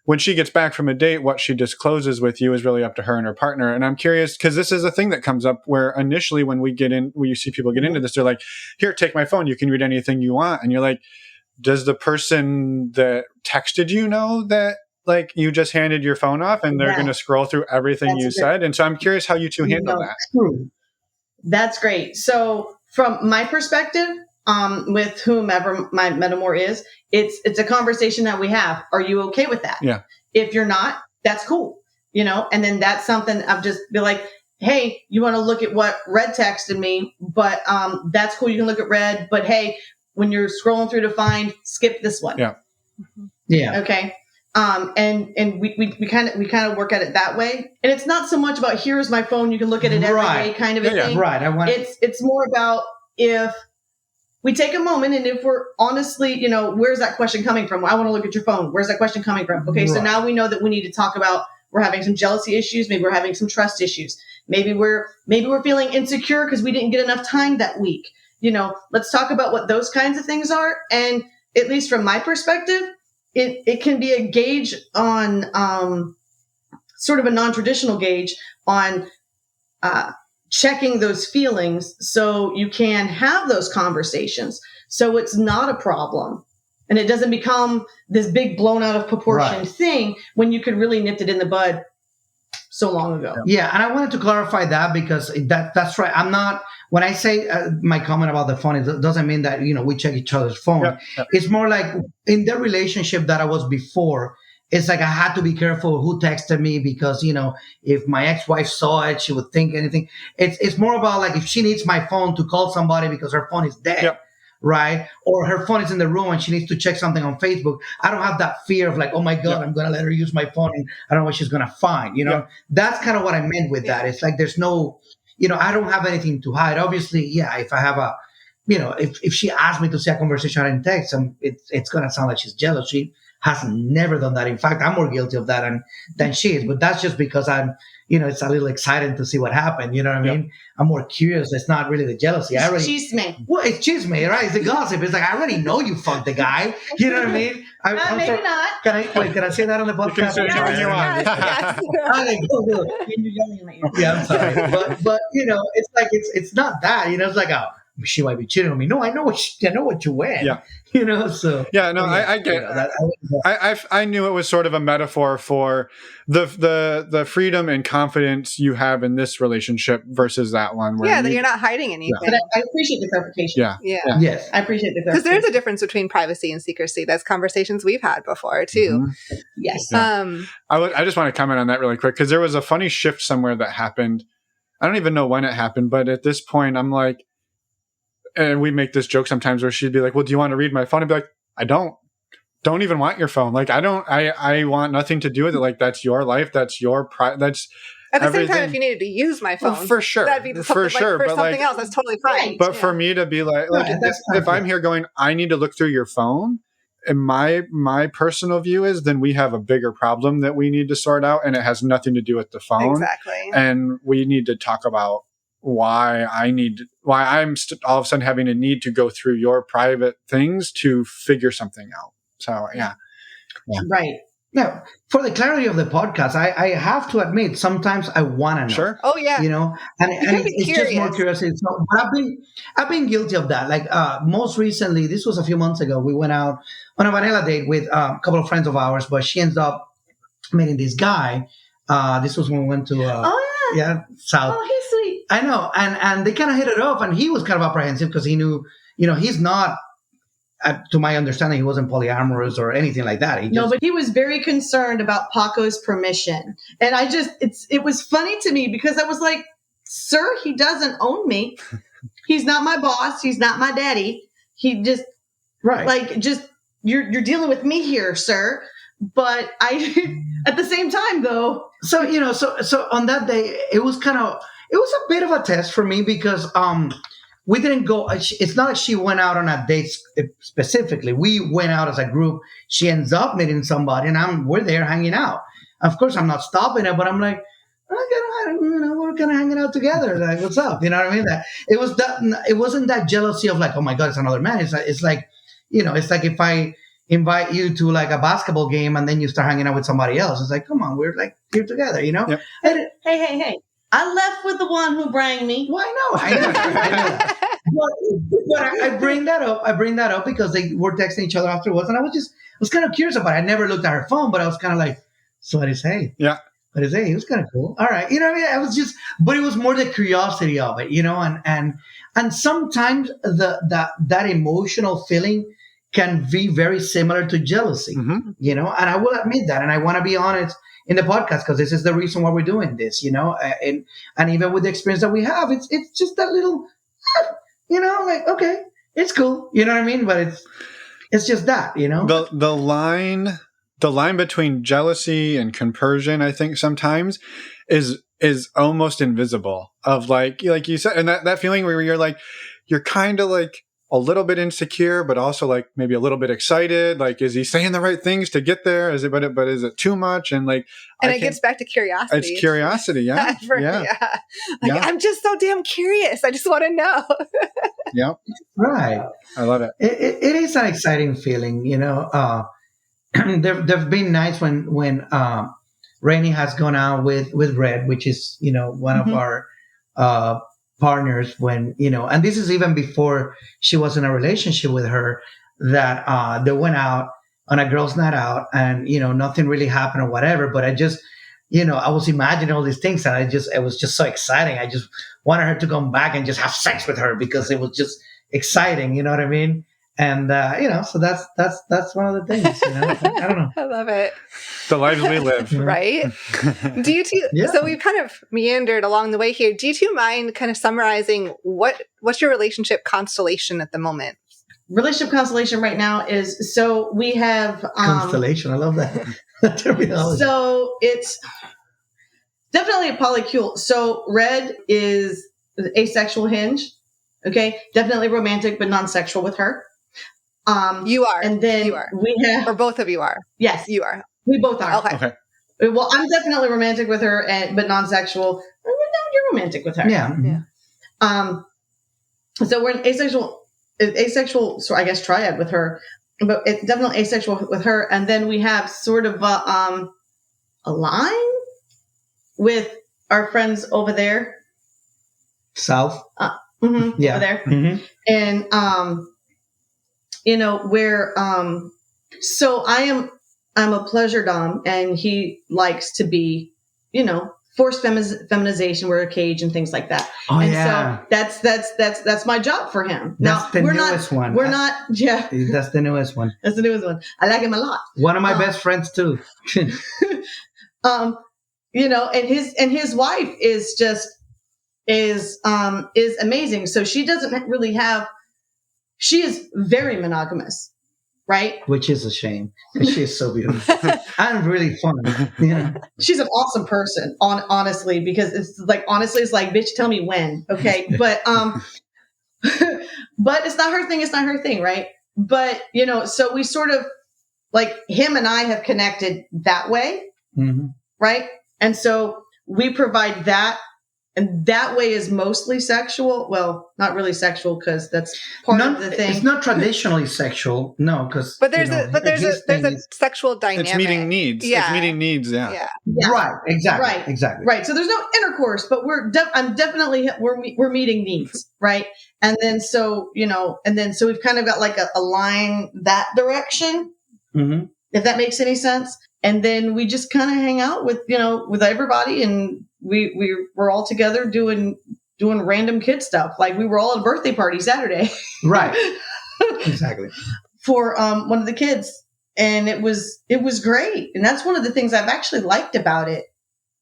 C: when she gets back from a date, what she discloses with you is really up to her and her partner. And I'm curious because this is a thing that comes up where initially when you see people get into this, they're like, here, take my phone. You can read anything you want. And you're like, does the person that texted you know that like you just handed your phone off and they're going to scroll through everything you said? And so I'm curious how you two handle that.
F: That's great. So from my perspective, with whomever my metamor is, it's a conversation that we have. Are you okay with that?
C: Yeah.
F: If you're not, that's cool. And then that's something I've just be like, hey, you want to look at what Red texted me, but that's cool. You can look at Red, but hey, when you're scrolling through to find, skip this one.
C: Yeah.
A: Yeah.
F: Okay. And we kind of work at it that way. And it's not so much about here's my phone, you can look at it every day kind of a thing.
A: Right.
F: It's more about if we take a moment and if we're honestly, where's that question coming from? I want to look at your phone. Where's that question coming from? Okay. So now we know that we need to talk about, we're having some jealousy issues. Maybe we're having some trust issues. Maybe we're feeling insecure because we didn't get enough time that week. Let's talk about what those kinds of things are. And at least from my perspective, it can be a gauge on, sort of a non-traditional gauge on, checking those feelings so you can have those conversations. So it's not a problem. And it doesn't become this big blown out of proportion thing when you could really nipped it in the bud so long ago.
A: Yeah. And I wanted to clarify that because that's right. I'm not, when I say my comment about the phone, it doesn't mean that, we check each other's phone. Yeah. It's more like in the relationship that I was before, it's like I had to be careful who texted me because, if my ex-wife saw it, she would think anything. It's more about like if she needs my phone to call somebody because her phone is dead. right? Or her phone is in the room and she needs to check something on Facebook. I don't have that fear of like, oh my God, I'm going to let her use my phone and I don't know what she's going to find. That's kind of what I meant with that. It's like there's no, I don't have anything to hide. Obviously, if I have a, if she asked me to see a conversation in text, it's going to sound like she's jealous. She has never done that. In fact, I'm more guilty of that than she is. But that's just because I'm, it's a little exciting to see what happened. You know what I mean? I'm more curious. It's not really the jealousy.
F: Chisme.
A: Well, it's chisme, right? It's the gossip. It's like, I already know you fucked the guy. You know what I mean?
F: Maybe not.
A: Can I say that on the podcast? Yeah, I'm sorry. But it's like, it's not that, it's like, oh, she might be cheating on me. No, I know what you went.
C: Yeah.
A: So.
C: Yeah, no, I get that. I knew it was sort of a metaphor for the freedom and confidence you have in this relationship versus that one. Where
B: that you're not hiding anything.
F: But I appreciate the clarification.
B: Yeah.
A: Yes.
F: I appreciate the clarification.
B: Because there's a difference between privacy and secrecy. That's conversations we've had before too.
C: Mm-hmm.
F: Yes.
C: Yeah. I just want to comment on that really quick because there was a funny shift somewhere that happened. I don't even know when it happened, but at this point I'm like, and we make this joke sometimes where she'd be like, well, do you want to read my phone? I'd be like, I don't even want your phone. Like, I want nothing to do with it. Like, that's your life. That's your that's
B: at the
C: everything.
B: same time, if you needed to use my phone,
C: for sure,
B: that'd be
C: for sure.
B: For
C: but
B: something else, that's totally fine.
C: But for me to be like if I'm here going, I need to look through your phone. And my personal view is then we have a bigger problem that we need to sort out. And it has nothing to do with the phone.
B: Exactly.
C: And we need to talk about why I'm all of a sudden having a need to go through your private things to figure something out. So, yeah.
F: Right.
A: Now, for the clarity of the podcast, I have to admit, sometimes I want to know.
C: Sure.
B: Oh, yeah.
A: And it's just more curiosity. So, but I've been guilty of that. Like most recently, this was a few months ago, we went out on a vanilla date with a couple of friends of ours, but she ends up meeting this guy. This was when we went to South.
F: Oh, he's sweet.
A: I know, and they kind of hit it off, and he was kind of apprehensive because he knew, he's not. To my understanding, he wasn't polyamorous or anything like that.
F: But he was very concerned about Paco's permission, and it was funny to me because I was like, "Sir, he doesn't own me. He's not my boss. He's not my daddy. He just you're dealing with me here, sir." But at the same time, though,
A: so on that day, it was a bit of a test for me because we didn't go. It's not like she went out on a date specifically. We went out as a group. She ends up meeting somebody, and we're there hanging out. Of course, I'm not stopping her, but I'm like, we're kind of hanging out together. Like, what's up? You know what I mean? It wasn't that jealousy of like, oh my God, it's another man. It's like, it's like if I invite you to like a basketball game and then you start hanging out with somebody else. It's like, come on, we're like here together, Yep.
F: Hey. I left with the one who brought me.
A: Well, I know. But I bring that up because they were texting each other afterwards, and I was kind of curious about it. I never looked at her phone, but I was kind of like, so what is he?
C: Yeah.
A: What is he? He was kind of cool. All right. You know what I mean? I was but it was more the curiosity of it, and sometimes that emotional feeling can be very similar to jealousy, and I will admit that, and I want to be honest in the podcast because this is the reason why we're doing this, and even with the experience that we have, it's just that little, like, okay, it's cool, you know what I mean? But it's just that,
C: the line between jealousy and compersion, I think sometimes is almost invisible of like you said, and that feeling where you're like, you're kind of like a little bit insecure, but also like maybe a little bit excited. Like, is he saying the right things to get there? But is it too much? And like,
B: and it gets back to curiosity.
C: It's curiosity. Yeah.
B: Like, I'm just so damn curious. I just want to know.
C: Yeah.
A: Right.
C: I love it.
A: It is an exciting feeling, there've been nights when Rainy has gone out with Red, which is, one of our, partners when, and this is even before she was in a relationship with her, that they went out on a girls' night out and, nothing really happened or whatever. But I just, I was imagining all these things and it was just so exciting. I just wanted her to come back and just have sex with her because it was just exciting. You know what I mean? And, so that's one of the things, I don't know.
B: I love it.
C: The lives we live.
B: Right? Do you two, so we've kind of meandered along the way here. Do you two mind kind of summarizing what's your relationship constellation at the moment?
F: relationship constellation right now is, so we have
A: Constellation. I love that terminology.
F: so it's definitely a polycule. So red is asexual hinge. Okay. Definitely romantic, but non-sexual with her.
B: You are.
F: And then
B: You are.
F: we have,
B: Or both of you are.
F: yes,
B: You are.
F: we both are.
B: Okay.
F: Well, I'm definitely romantic with her, but non-sexual. Well, no, you're romantic with her.
A: Yeah.
B: Yeah.
F: So we're an asexual, so I guess triad with her, but it's definitely asexual with her. And then we have sort of a line with our friends over there.
A: South.
F: Over there.
A: Mm-hmm.
F: And, you know, where, so I'm a pleasure dom, and he likes to be, you know, forced feminization, wear a cage and things like that.
A: Oh,
F: and
A: yeah.
F: so that's my job for him.
A: That's the newest one.
F: We're not, yeah.
A: That's the newest one.
F: That's the newest one. I like him a lot.
A: One of my best friends too.
F: You know, and his wife is just is amazing. So she doesn't really have. She is very monogamous, right?
A: Which is a shame. She is so beautiful and really fun. Yeah.
F: She's an awesome person, honestly, because it's like, bitch, tell me when, okay? But but it's not her thing. It's not her thing, right? But you know, so we sort of like him and I have connected that way, right? And so we provide that. And that way is mostly sexual. Well, not really sexual, because that's part of the thing.
A: It's not traditionally sexual, no, because
B: there's a sexual dynamic.
C: It's meeting needs.
B: Yeah.
C: It's meeting needs. Yeah.
A: Right. Exactly.
F: Right. So there's no intercourse, but we're meeting needs, right? And then so we've kind of got like a line that direction, if that makes any sense. And then we just kind of hang out with everybody, and we're all together doing random kid stuff. Like we were all at a birthday party Saturday.
A: Right. Exactly.
F: For one of the kids. And it was great. And that's one of the things I've actually liked about it,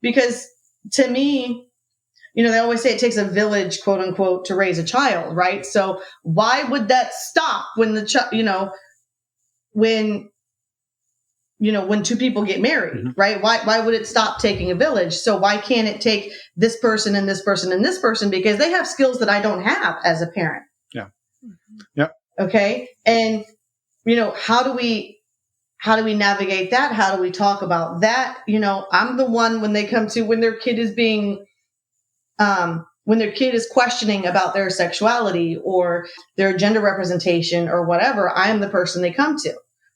F: because to me, you know, they always say it takes a village, quote unquote, to raise a child. Right. So why would that stop when when two people get married, right? Why would it stop taking a village? So why can't it take this person and this person and this person? Because they have skills that I don't have as a parent.
C: Yeah. Yep.
F: Okay. And, you know, how do we navigate that? How do we talk about that? You know, I'm the one when their kid is being, when their kid is questioning about their sexuality or their gender representation or whatever, I am the person they come to.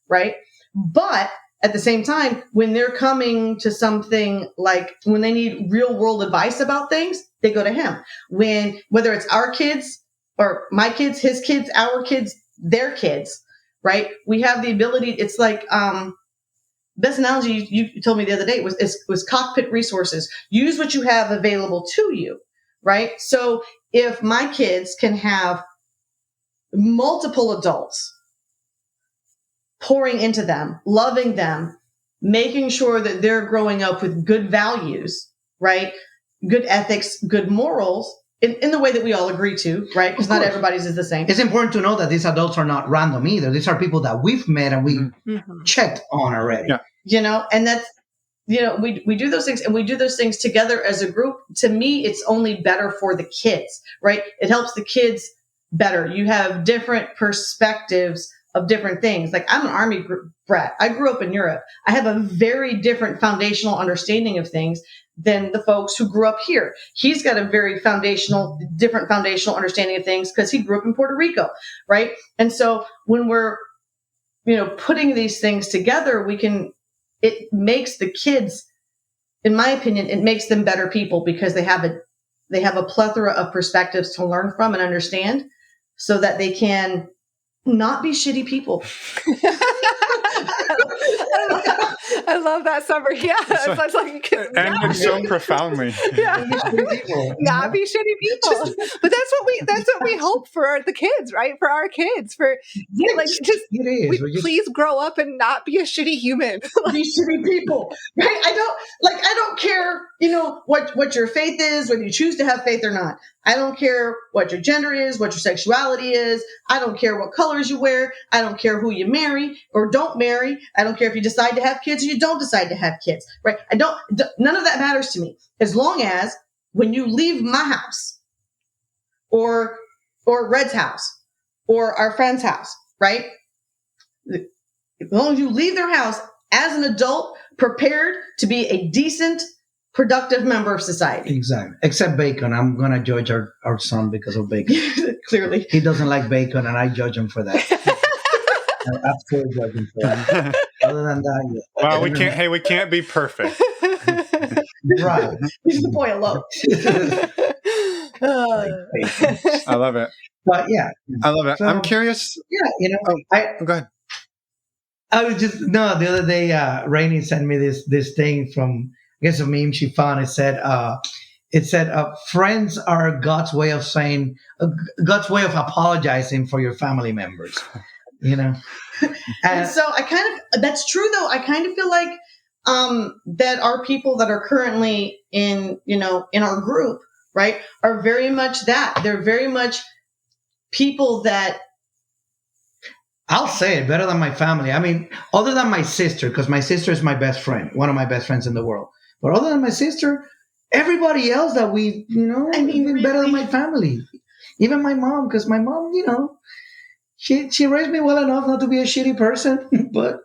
F: Right. But at the same time, when they're coming to something like when they need real world advice about things, they go to him. Whether it's our kids or my kids, his kids, our kids, their kids, right? We have the ability. It's like, best analogy you told me the other day was cockpit resources. Use what you have available to you, right? So if my kids can have multiple adults pouring into them, loving them, making sure that they're growing up with good values, right? Good ethics, good morals, in the way that we all agree to, right? Because not everybody's is the same.
A: It's important to know that these adults are not random either. These are people that we've met and we checked on already.
C: Yeah.
F: You know, and that's, you know, we do those things, and we do those things together as a group. To me, it's only better for the kids, right? It helps the kids better. You have different perspectives of different things. Like I'm an Army brat. I grew up in Europe. I have a very different foundational understanding of things than the folks who grew up here. He's got a very different foundational understanding of things because he grew up in Puerto Rico, right? And so when we're, you know, putting these things together, it makes the kids, in my opinion, it makes them better people because they have a plethora of perspectives to learn from and understand so that they can not be shitty people.
B: I love that summary. Yeah. It's like,
C: and so profoundly.
B: Yeah. Not be shitty people. But that's what we hope for the kids, right? For our kids. Please grow up and not be a shitty human.
F: Be shitty people. Right? I don't care, you know, what your faith is, whether you choose to have faith or not. I don't care what your gender is, what your sexuality is. I don't care what colors you wear. I don't care who you marry or don't marry. I don't care if you decide to have kids or you don't decide to have kids, right? None of that matters to me. As long as when you leave my house or Red's house or our friend's house, right? As long as you leave their house as an adult, prepared to be a decent, productive member of society.
A: Exactly. Except bacon. I'm going to judge our son because of bacon.
F: Clearly.
A: He doesn't like bacon, and I judge him for that. I absolutely judge him for that. Other than that, yeah.
C: Well, we can't be perfect.
A: Right.
F: He's the boy alone.
C: I love it.
A: But yeah.
C: I love it.
A: So,
C: I'm curious.
A: Yeah,
C: Go ahead.
A: I was the other day, Rainy sent me this thing from, I guess, a meme she found. It said, friends are God's way of saying, God's way of apologizing for your family members,
F: And so that's true though. I kind of feel like, that our people that are currently in our group, right, are very much that. They're very much people that,
A: I'll say it, better than my family. I mean, other than my sister, because my sister is my best friend, one of my best friends in the world. But other than my sister, everybody else that we, even better than my family. Even my mom, because my mom, she raised me well enough not to be a shitty person. But,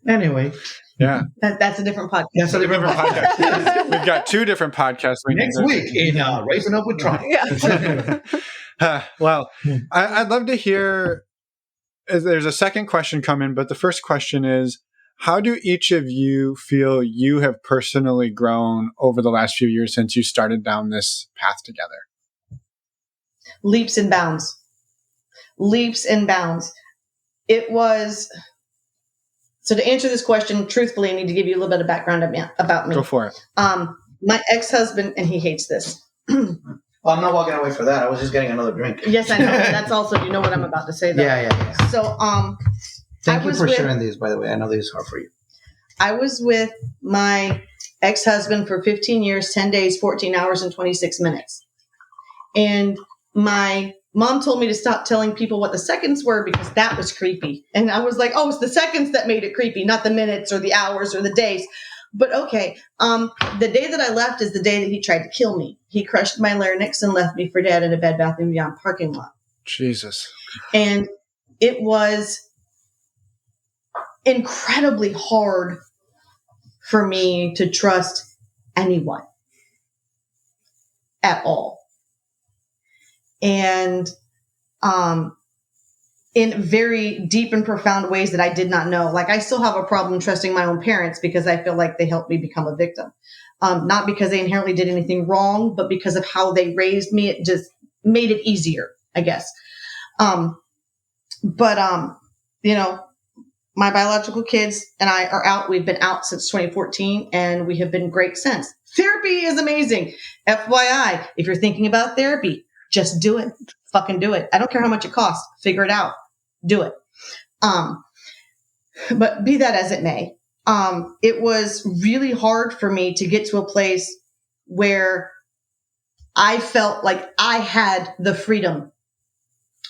A: anyway.
C: Yeah.
F: That's a different podcast.
A: That's a different
C: podcast. We've got 2 different podcasts.
A: Next week in Raising Up with Trump.
F: Yeah.
C: Well, I'd love to hear. There's a second question coming, but the first question is, how do each of you feel you have personally grown over the last few years since you started down this path together?
F: Leaps and bounds. Leaps and bounds. It was... So to answer this question, truthfully, I need to give you a little bit of background about me.
C: Go for it.
F: My ex-husband, and he hates this.
A: Well, I'm not walking away for that. I was just getting another drink.
F: Yes, I know. That's also, you know what I'm about to say, though.
A: Yeah.
F: So,
A: Thank you for sharing these, by the way. I know these are hard for you.
F: I was with my ex-husband for 15 years, 10 days, 14 hours, and 26 minutes. And my mom told me to stop telling people what the seconds were because that was creepy. And I was like, oh, it's the seconds that made it creepy, not the minutes or the hours or the days. But okay, the day that I left is the day that he tried to kill me. He crushed my larynx and left me for dead in a Bed Bath & Beyond parking lot.
C: Jesus.
F: And it was incredibly hard for me to trust anyone at all. And in very deep and profound ways that I did not know. Like, I still have a problem trusting my own parents because I feel like they helped me become a victim. Not because they inherently did anything wrong, but because of how they raised me. It just made it easier, I guess. My biological kids and I are out. We've been out since 2014, and we have been great since. Therapy is amazing. FYI, if you're thinking about therapy, just do it. Fucking do it. I don't care how much it costs. Figure it out. Do it. But be that as it may, it was really hard for me to get to a place where I felt like I had the freedom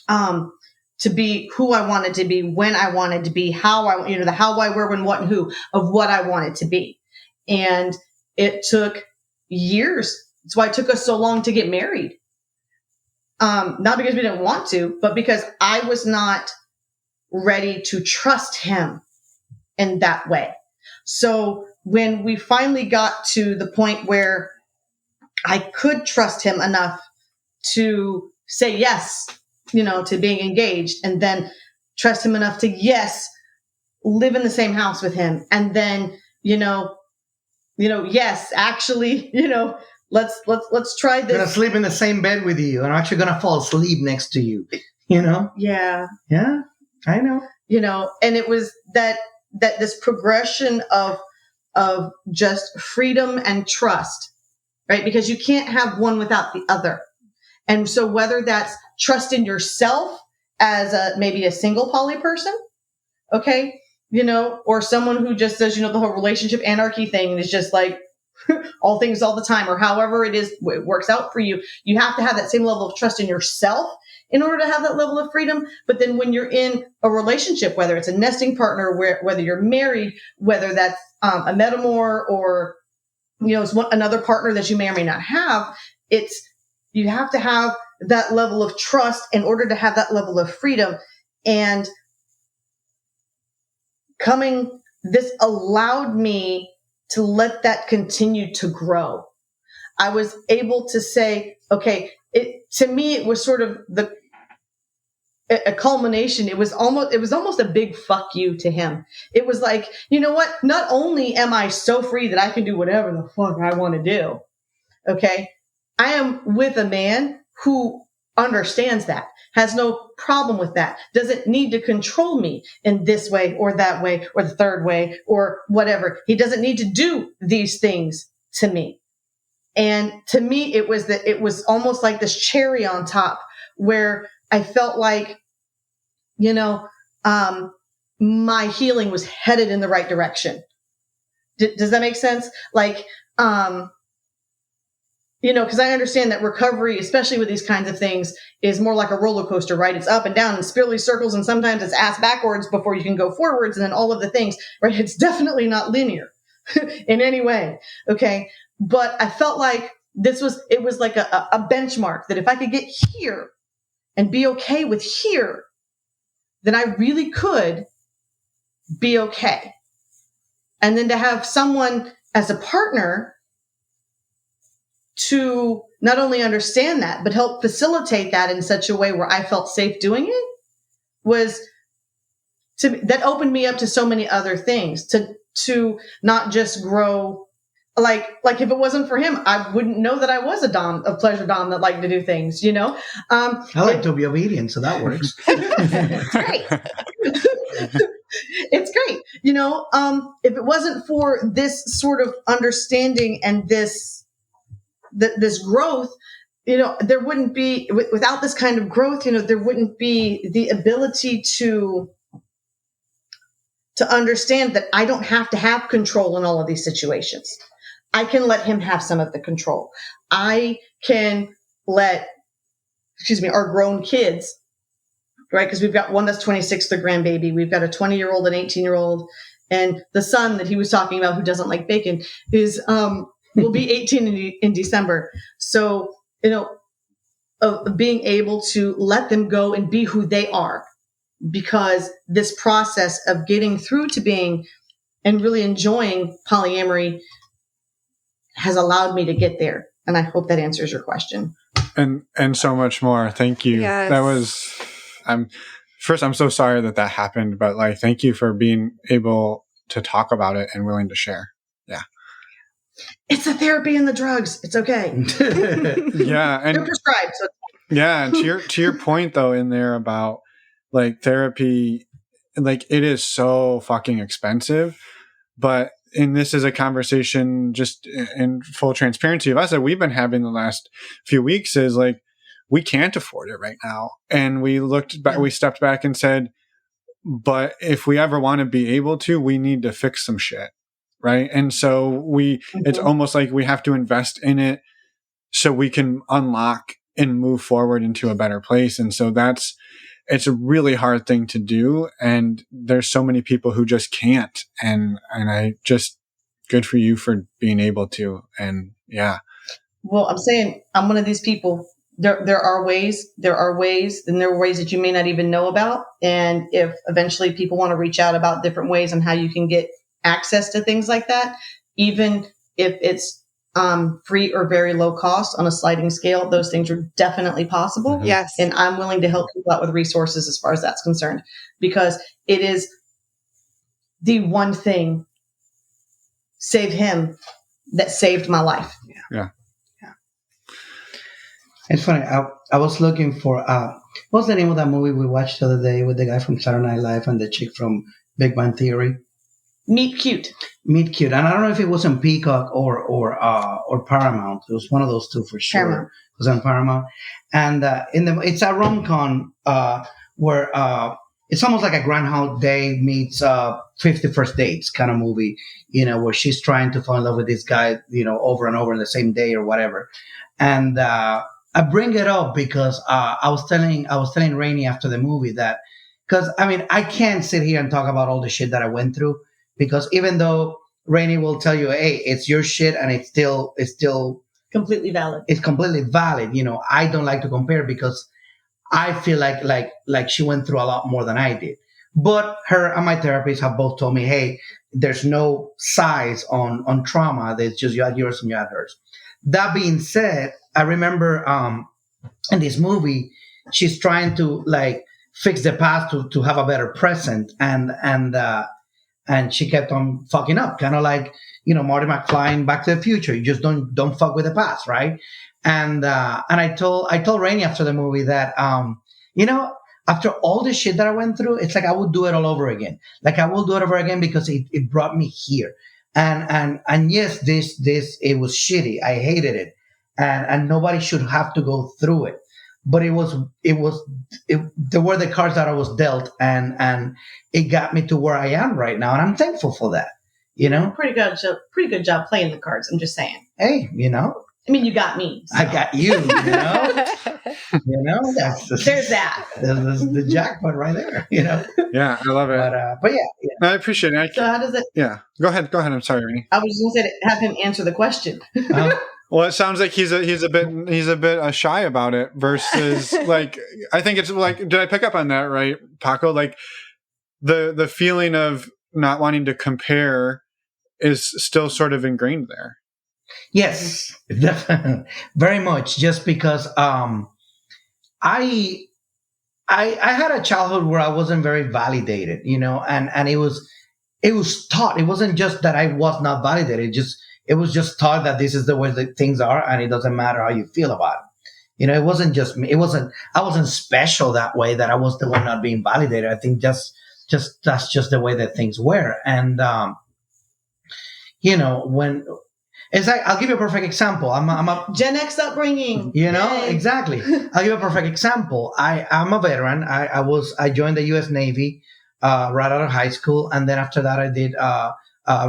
F: to be who I wanted to be, when I wanted to be, how I, the how, why, where, when, what, and who of what I wanted to be. And it took years. That's why it took us so long to get married. Not because we didn't want to, but because I was not ready to trust him in that way. So when we finally got to the point where I could trust him enough to say yes, to being engaged, and then trust him enough to, yes, live in the same house with him. And then, yes, actually, let's try this.
A: I'm going to sleep in the same bed with you. I'm actually going to fall asleep next to you,
F: Yeah.
A: Yeah, I know.
F: And it was that this progression of just freedom and trust, right? Because you can't have one without the other. And so whether that's trust in yourself as maybe a single poly person, okay, or someone who just does, the whole relationship anarchy thing and is just like, all things all the time, or however it is, it works out for you. You have to have that same level of trust in yourself in order to have that level of freedom. But then when you're in a relationship, whether it's a nesting partner, whether you're married, whether that's a metamor or, it's another partner that you may or may not have, you have to have that level of trust in order to have that level of freedom. And this allowed me to let that continue to grow. I was able to say, okay, to me, it was sort of a culmination. It was almost a big fuck you to him. It was like, you know what? Not only am I so free that I can do whatever the fuck I want to do. Okay. I am with a man who understands that, has no problem with that, doesn't need to control me in this way or that way or the third way or whatever. He doesn't need to do these things to me. And to me, it was almost like this cherry on top where I felt like, my healing was headed in the right direction. Does that make sense? Like, because I understand that recovery, especially with these kinds of things, is more like a roller coaster, right? It's up and down and spirally circles, and sometimes it's ass backwards before you can go forwards, and then all of the things, right? It's definitely not linear in any way, okay? But I felt like it was like a benchmark that if I could get here and be okay with here, then I really could be okay. And then to have someone as a partner to not only understand that, but help facilitate that in such a way where I felt safe doing it that opened me up to so many other things, to not just grow. Like if it wasn't for him, I wouldn't know that I was a pleasure dom that liked to do things,
A: I like to be obedient, so that works.
F: It's great. It's great. If it wasn't for this sort of understanding and this growth, there wouldn't be, without this kind of growth, there wouldn't be the ability to understand that I don't have to have control in all of these situations. I can let him have some of the control. I can let, our grown kids, right? Because we've got one that's 26, the grandbaby. We've got a 20-year-old, an 18-year-old, and the son that he was talking about who doesn't like bacon is, will be 18 in December. So, of being able to let them go and be who they are, because this process of getting through to being and really enjoying polyamory has allowed me to get there. And I hope that answers your question.
C: And so much more. Thank you.
B: Yes.
C: That was, I'm so sorry that happened, but thank you for being able to talk about it and willing to share. Yeah.
F: It's the therapy and the drugs. It's okay.
C: Yeah. And
F: they're prescribed. So.
C: Yeah. And to your point though, in there about therapy, it is so fucking expensive, but this is a conversation just in full transparency of us that we've been having the last few weeks is we can't afford it right now. And we looked back, we stepped back and said, but if we ever want to be able to, we need to fix some shit. Right. And so it's almost like we have to invest in it so we can unlock and move forward into a better place. And so it's a really hard thing to do. And there's so many people who just can't. And I just, good for you for being able to. And yeah.
F: Well, I'm saying I'm one of these people. There are ways, and there are ways that you may not even know about. And if eventually people want to reach out about different ways on how you can get access to things like that, even if it's free or very low cost on a sliding scale, those things are definitely possible.
B: Mm-hmm. Yes.
F: And I'm willing to help people out with resources as far as that's concerned, because it is the one thing, save him, that saved my life.
C: Yeah.
A: It's funny. I was looking for, what's the name of that movie we watched the other day with the guy from Saturday Night Live and the chick from Big Bang Theory?
F: Meet Cute.
A: And I don't know if it was on Peacock or Paramount. It was one of those two for sure.
F: Paramount.
A: It was on Paramount, and it's a rom-com where it's almost like a Groundhog Day meets 50 First Dates kind of movie, where she's trying to fall in love with this guy, over and over in the same day or whatever. And I bring it up because I was telling Rainy after the movie that, because I mean, I can't sit here and talk about all the shit that I went through, because even though Rainy will tell you, hey, it's your shit and it's still
F: completely valid.
A: It's completely valid. I don't like to compare because I feel like she went through a lot more than I did. But her and my therapist have both told me, hey, there's no size on trauma. There's just you had yours and you had hers. That being said, I remember in this movie, she's trying to like fix the past to have a better present, and she kept on fucking up, kind of like Marty McFly in Back to the Future. You just don't fuck with the past, right? And I told Rainy after the movie that after all the shit that I went through, it's like I would do it all over again. Like I will do it over again because it brought me here. And yes, this it was shitty. I hated it, and nobody should have to go through it. But there were the cards that I was dealt, and it got me to where I am right now, and I'm thankful for that.
F: Pretty good job playing the cards. I'm just saying.
A: Hey,
F: I mean, you got me. So.
A: I got you.
F: There's that.
A: The jackpot right there.
C: Yeah, I love it.
A: But yeah.
C: I appreciate it.
F: So how does it?
C: Yeah, go ahead. I'm sorry, Rainy.
F: I was just going to say, have him answer the question.
C: Well, it sounds like he's a bit shy about it versus like I think it's like, did I pick up on that right, Paco? Like the feeling of not wanting to compare is still sort of ingrained there.
A: Yes, definitely, very much. Just because I had a childhood where I wasn't very validated, and it was taught. It wasn't just that I was not validated. It was just taught that this is the way that things are, and it doesn't matter how you feel about it. It wasn't just me. I wasn't special that way, that I was the one not being validated. I think that's just the way that things were. And, when it's like, I'll give you a perfect example. I'm a
F: Gen X upbringing.
A: Yay. Exactly. I'll give you a perfect example. I'm a veteran. I joined the U.S. Navy, right out of high school. And then after that, I did,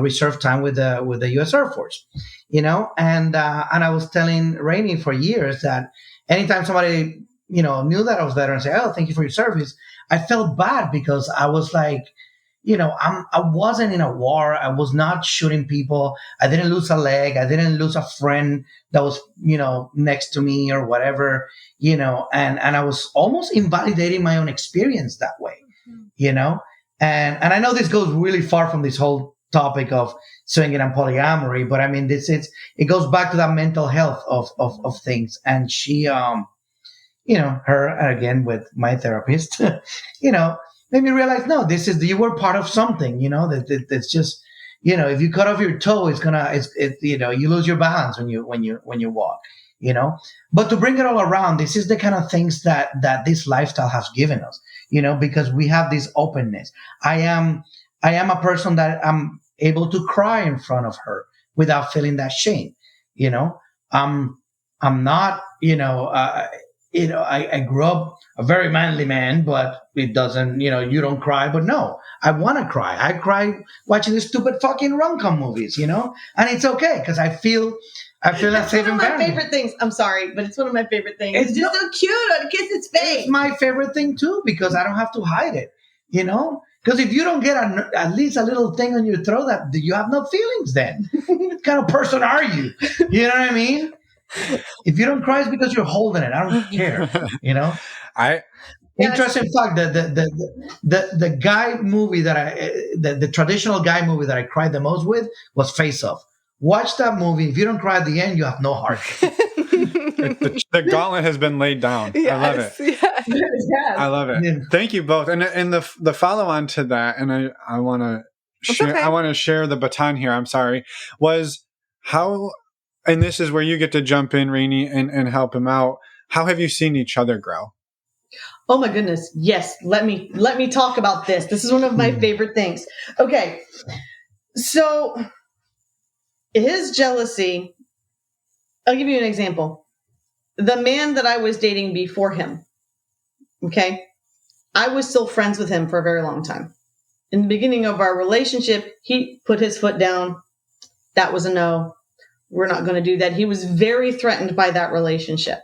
A: reserve time with the U.S. Air Force, and I was telling Rainy for years that anytime somebody, knew that I was veteran and say, oh, thank you for your service, I felt bad because I was like, I wasn't in a war. I was not shooting people. I didn't lose a leg. I didn't lose a friend that was, next to me or whatever, and I was almost invalidating my own experience that way, and I know this goes really far from this whole topic of swinging and polyamory, but I mean, it goes back to that mental health of things. And she, her again with my therapist, made me realize, no, you were part of something, that's just, if you cut off your toe, you lose your balance when you walk, but to bring it all around, this is the kind of things that this lifestyle has given us, because we have this openness. I am a person that I'm able to cry in front of her without feeling that shame. I'm not, I grew up a very manly man, but it doesn't, you don't cry, but no, I want to cry. I cry watching the stupid fucking rom-com movies, and it's okay. Cause I feel that safe environment. It's one of my
F: favorite things. I'm sorry, but it's one of my favorite things. It's just so cute. I kiss its face.
A: It's my favorite thing too, because I don't have to hide it, Because if you don't get at least a little thing on your throat, that you have no feelings, then what kind of person are you? You know what I mean? If you don't cry, it's because you're holding it. I don't care. Interesting fact that the guy movie that the traditional guy movie that I cried the most with was Face Off. Watch that movie. If you don't cry at the end, you have no heart.
C: The gauntlet has been laid down. Yes, I love it. Yes. I love it. Yeah. Thank you both. And the follow on to that, and I want to share. Okay. I want to share the baton here. I'm sorry. Was how, and this is where you get to jump in, Rainy, and help him out. How have you seen each other grow?
F: Oh my goodness. Yes. Let me talk about this. This is one of my favorite things. Okay. So his jealousy, I'll give you an example. The man that I was dating before him. Okay. I was still friends with him for a very long time. In the beginning of our relationship, he put his foot down. That was a no. We're not going to do that. He was very threatened by that relationship.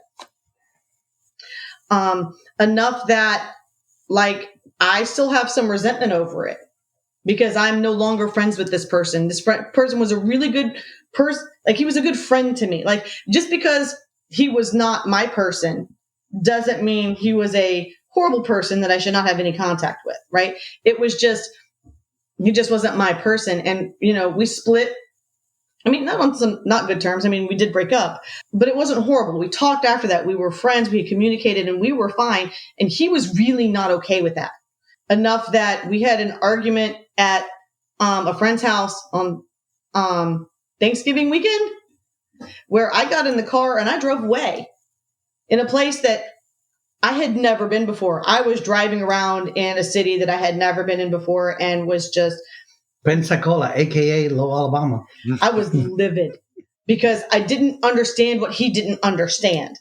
F: Enough that, like, I still have some resentment over it because I'm no longer friends with this person. This person was a really good person. Like, he was a good friend to me. Like, just because he was not my person doesn't mean he was a horrible person that I should not have any contact with, right? It was just, he just wasn't my person. And, you know, we split. I mean, not on some not good terms. I mean, we did break up, but it wasn't horrible. We talked after that. We were friends. We communicated and we were fine. And he was really not okay with that. Enough that we had an argument at a friend's house on Thanksgiving weekend where I got in the car and I drove away in a place that I had never been before. I was driving around in a city that I had never been in before and was just
A: Pensacola, a.k.a. Low Alabama.
F: I was livid because I didn't understand what he didn't understand.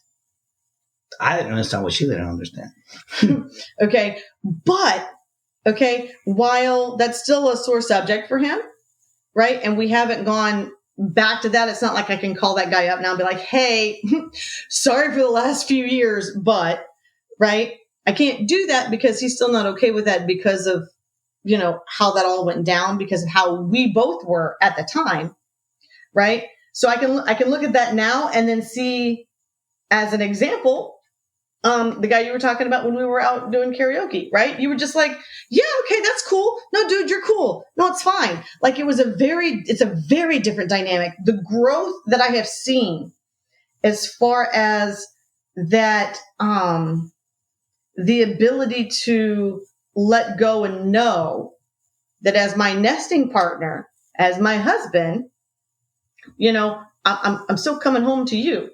A: I didn't understand what she didn't understand.
F: Okay. But, okay, while that's still a sore subject for him, right? And we haven't gone back to that. It's not like I can call that guy up now and be like, hey, sorry for the last few years, but, right? I can't do that because he's still not okay with that because of, you know, how that all went down, because of how we both were at the time. Right. So I can look at that now and then see, as an example, the guy you were talking about when we were out doing karaoke, right? You were just like, yeah, okay, that's cool. No, dude, you're cool. No, it's fine. Like, it's a very different dynamic. The growth that I have seen as far as that, the ability to let go and know that as my nesting partner, as my husband, you know, I'm still coming home to you.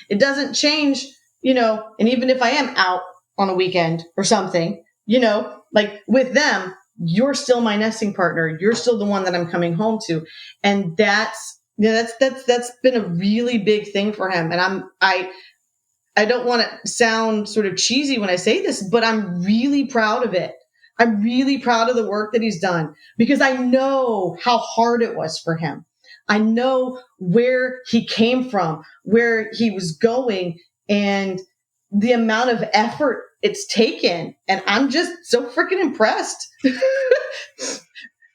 F: It doesn't change, you know, and even if I am out on a weekend or something, you know, like with them, you're still my nesting partner. You're still the one that I'm coming home to. And that's been a really big thing for him. And I don't want to sound sort of cheesy when I say this, but I'm really proud of it. I'm really proud of the work that he's done because I know how hard it was for him. I know where he came from, where he was going, and the amount of effort it's taken. And I'm just so freaking impressed.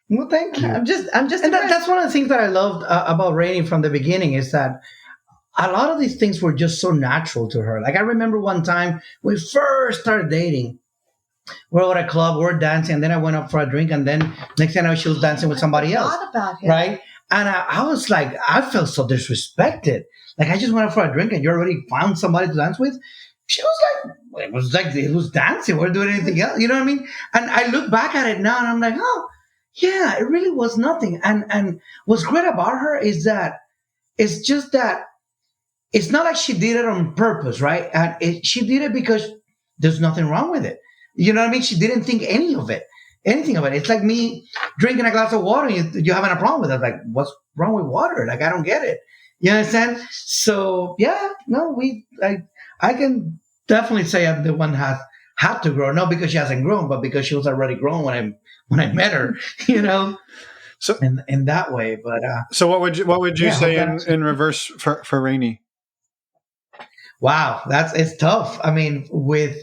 A: Well, thank you.
F: I'm just
A: And
F: impressed.
A: that's one of the things that I loved about Rainy from the beginning is that a lot of these things were just so natural to her. Like, I remember one time we first started dating. We're at a club, we're dancing, and then I went up for a drink, and then next thing I know, she was dancing with somebody else.
F: About him.
A: Right? And I was like, I felt so disrespected. Like, I just went up for a drink, and you already found somebody to dance with. She was like, it was dancing. We weren't doing anything else. You know what I mean? And I look back at it now, and I'm like, oh, yeah, it really was nothing. And what's great about her is that it's just that it's not like she did it on purpose, right? And she did it because there's nothing wrong with it. You know what I mean? She didn't think anything of it. It's like me drinking a glass of water and you having a problem with it. Like, what's wrong with water? Like, I don't get it. You understand? So, yeah, no, I can definitely say I'm the one has had to grow. Not because she hasn't grown, but because she was already grown when I met her, you know?
C: So
A: in that way. But
C: so what would you say
A: that's-
C: in reverse for Rainy?
A: wow, it's tough. I mean, with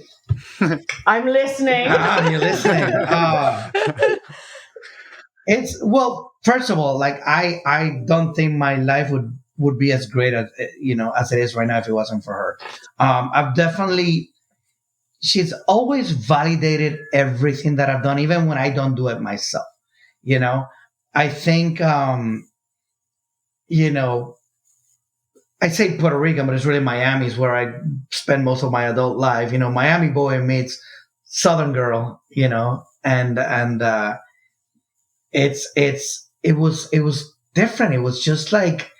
F: I'm listening.
A: you're listening. It's well, first of all, like I don't think my life would be as great as as it is right now if it wasn't for her. She's always validated everything that I've done, even when I don't do it myself. You know, I think I say Puerto Rican, but it's really Miami is where I spend most of my adult life. You know, Miami boy meets Southern girl. You know, and it was different. It was just like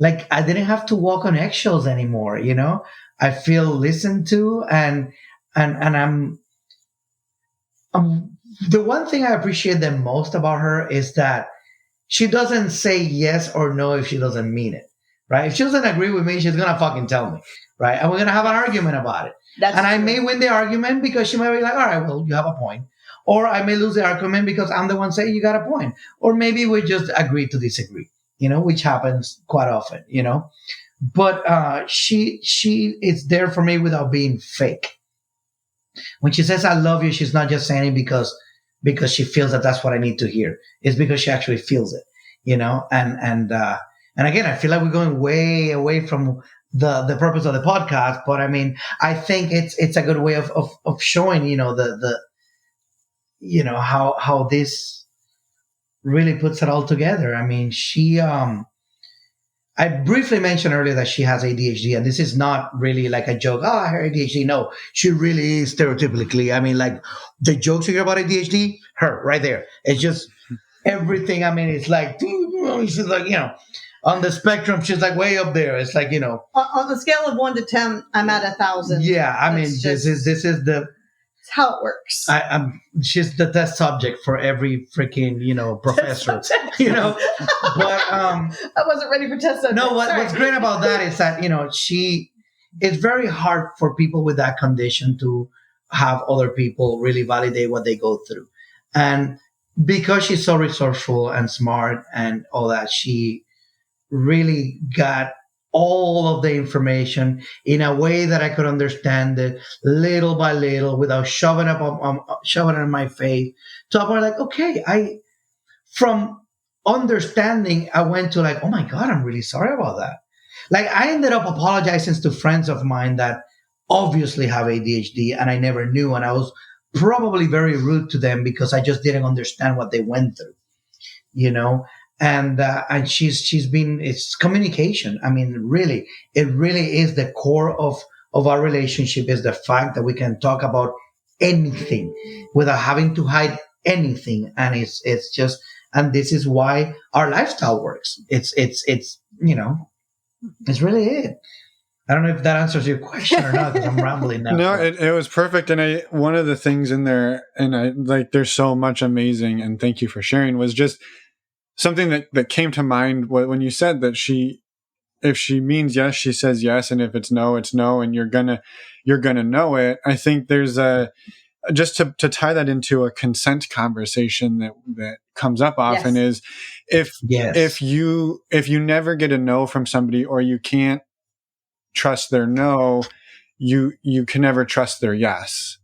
A: I didn't have to walk on eggshells anymore. You know, I feel listened to, and I'm the one thing I appreciate the most about her is that she doesn't say yes or no if she doesn't mean it. Right? If she doesn't agree with me, she's gonna fucking tell me, right? And we're gonna have an argument about it. And I may win the argument because she might be like, all right, well, you have a point. Or I may lose the argument because I'm the one saying you got a point. Or maybe we just agree to disagree, which happens quite often, But she is there for me without being fake. When she says I love you, she's not just saying it because she feels that that's what I need to hear. It's because she actually feels it, And again, I feel like we're going way away from the purpose of the podcast. But I mean, I think it's a good way of showing, how this really puts it all together. I mean, I briefly mentioned earlier that she has ADHD, and this is not really like a joke. Oh, I heard ADHD. No, she really is stereotypically. I mean, like the jokes you hear about ADHD, her right there. It's just everything. I mean, it's like, she's like, on the spectrum, she's like way up there. It's like,
F: on the scale of 1 to 10, I'm at 1,000.
A: Yeah. I mean, this is
F: it's how it works.
A: She's the test subject for every freaking, professor, but,
F: I wasn't ready for test subject.
A: No, what's great about that is that, it's very hard for people with that condition to have other people really validate what they go through. And because she's so resourceful and smart and all that, she really got all of the information in a way that I could understand it little by little without shoving it in my face. So I was like, okay, from understanding, I went to like, oh my God, I'm really sorry about that. Like I ended up apologizing to friends of mine that obviously have ADHD and I never knew. And I was probably very rude to them because I just didn't understand what they went through, And it's communication. I mean, really, it really is the core of our relationship is the fact that we can talk about anything without having to hide anything. And it's just, and this is why our lifestyle works. It's really it. I don't know if that answers your question or not, because I'm rambling now.
C: No, it was perfect. And one of the things in there, and I like, there's so much amazing, and thank you for sharing, was just something that came to mind when you said that if she means yes, she says yes. And if it's no, it's no. And you're gonna know it. I think there's just to tie that into a consent conversation that comes up often is if you never get a no from somebody or you can't trust their no, you can never trust their yes.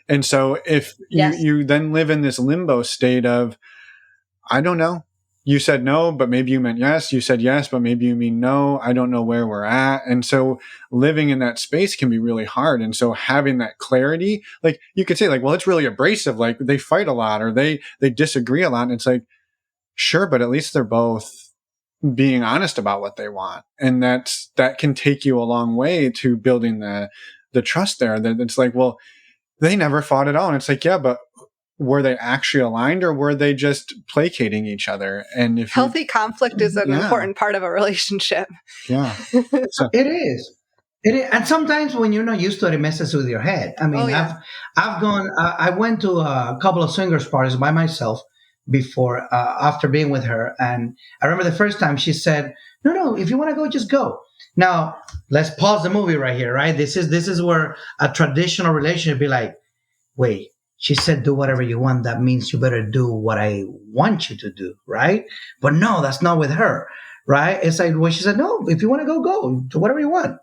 C: And so if you then live in this limbo state of, I don't know, you said no, but maybe you meant yes. You said yes, but maybe you mean no. I don't know where we're at. And so living in that space can be really hard. And so having that clarity, like you could say like, well, it's really abrasive. Like they fight a lot or they disagree a lot. And it's like, sure, but at least they're both being honest about what they want. And that can take you a long way to building the trust there. That it's like, well, they never fought at all. And it's like, yeah, but were they actually aligned or were they just placating each other? And if
B: healthy conflict is an important part of a relationship.
C: Yeah. So,
A: it is. And sometimes when you're not used to it, it messes with your head. I mean, I went to a couple of swingers parties by myself before, after being with her. And I remember the first time she said, no, if you want to go, just go. Now let's pause the movie right here, right? This is where a traditional relationship be like, wait, she said, do whatever you want. That means you better do what I want you to do, right? But no, that's not with her, right? It's like, well, she said, no, if you want to go, go. Do whatever you want.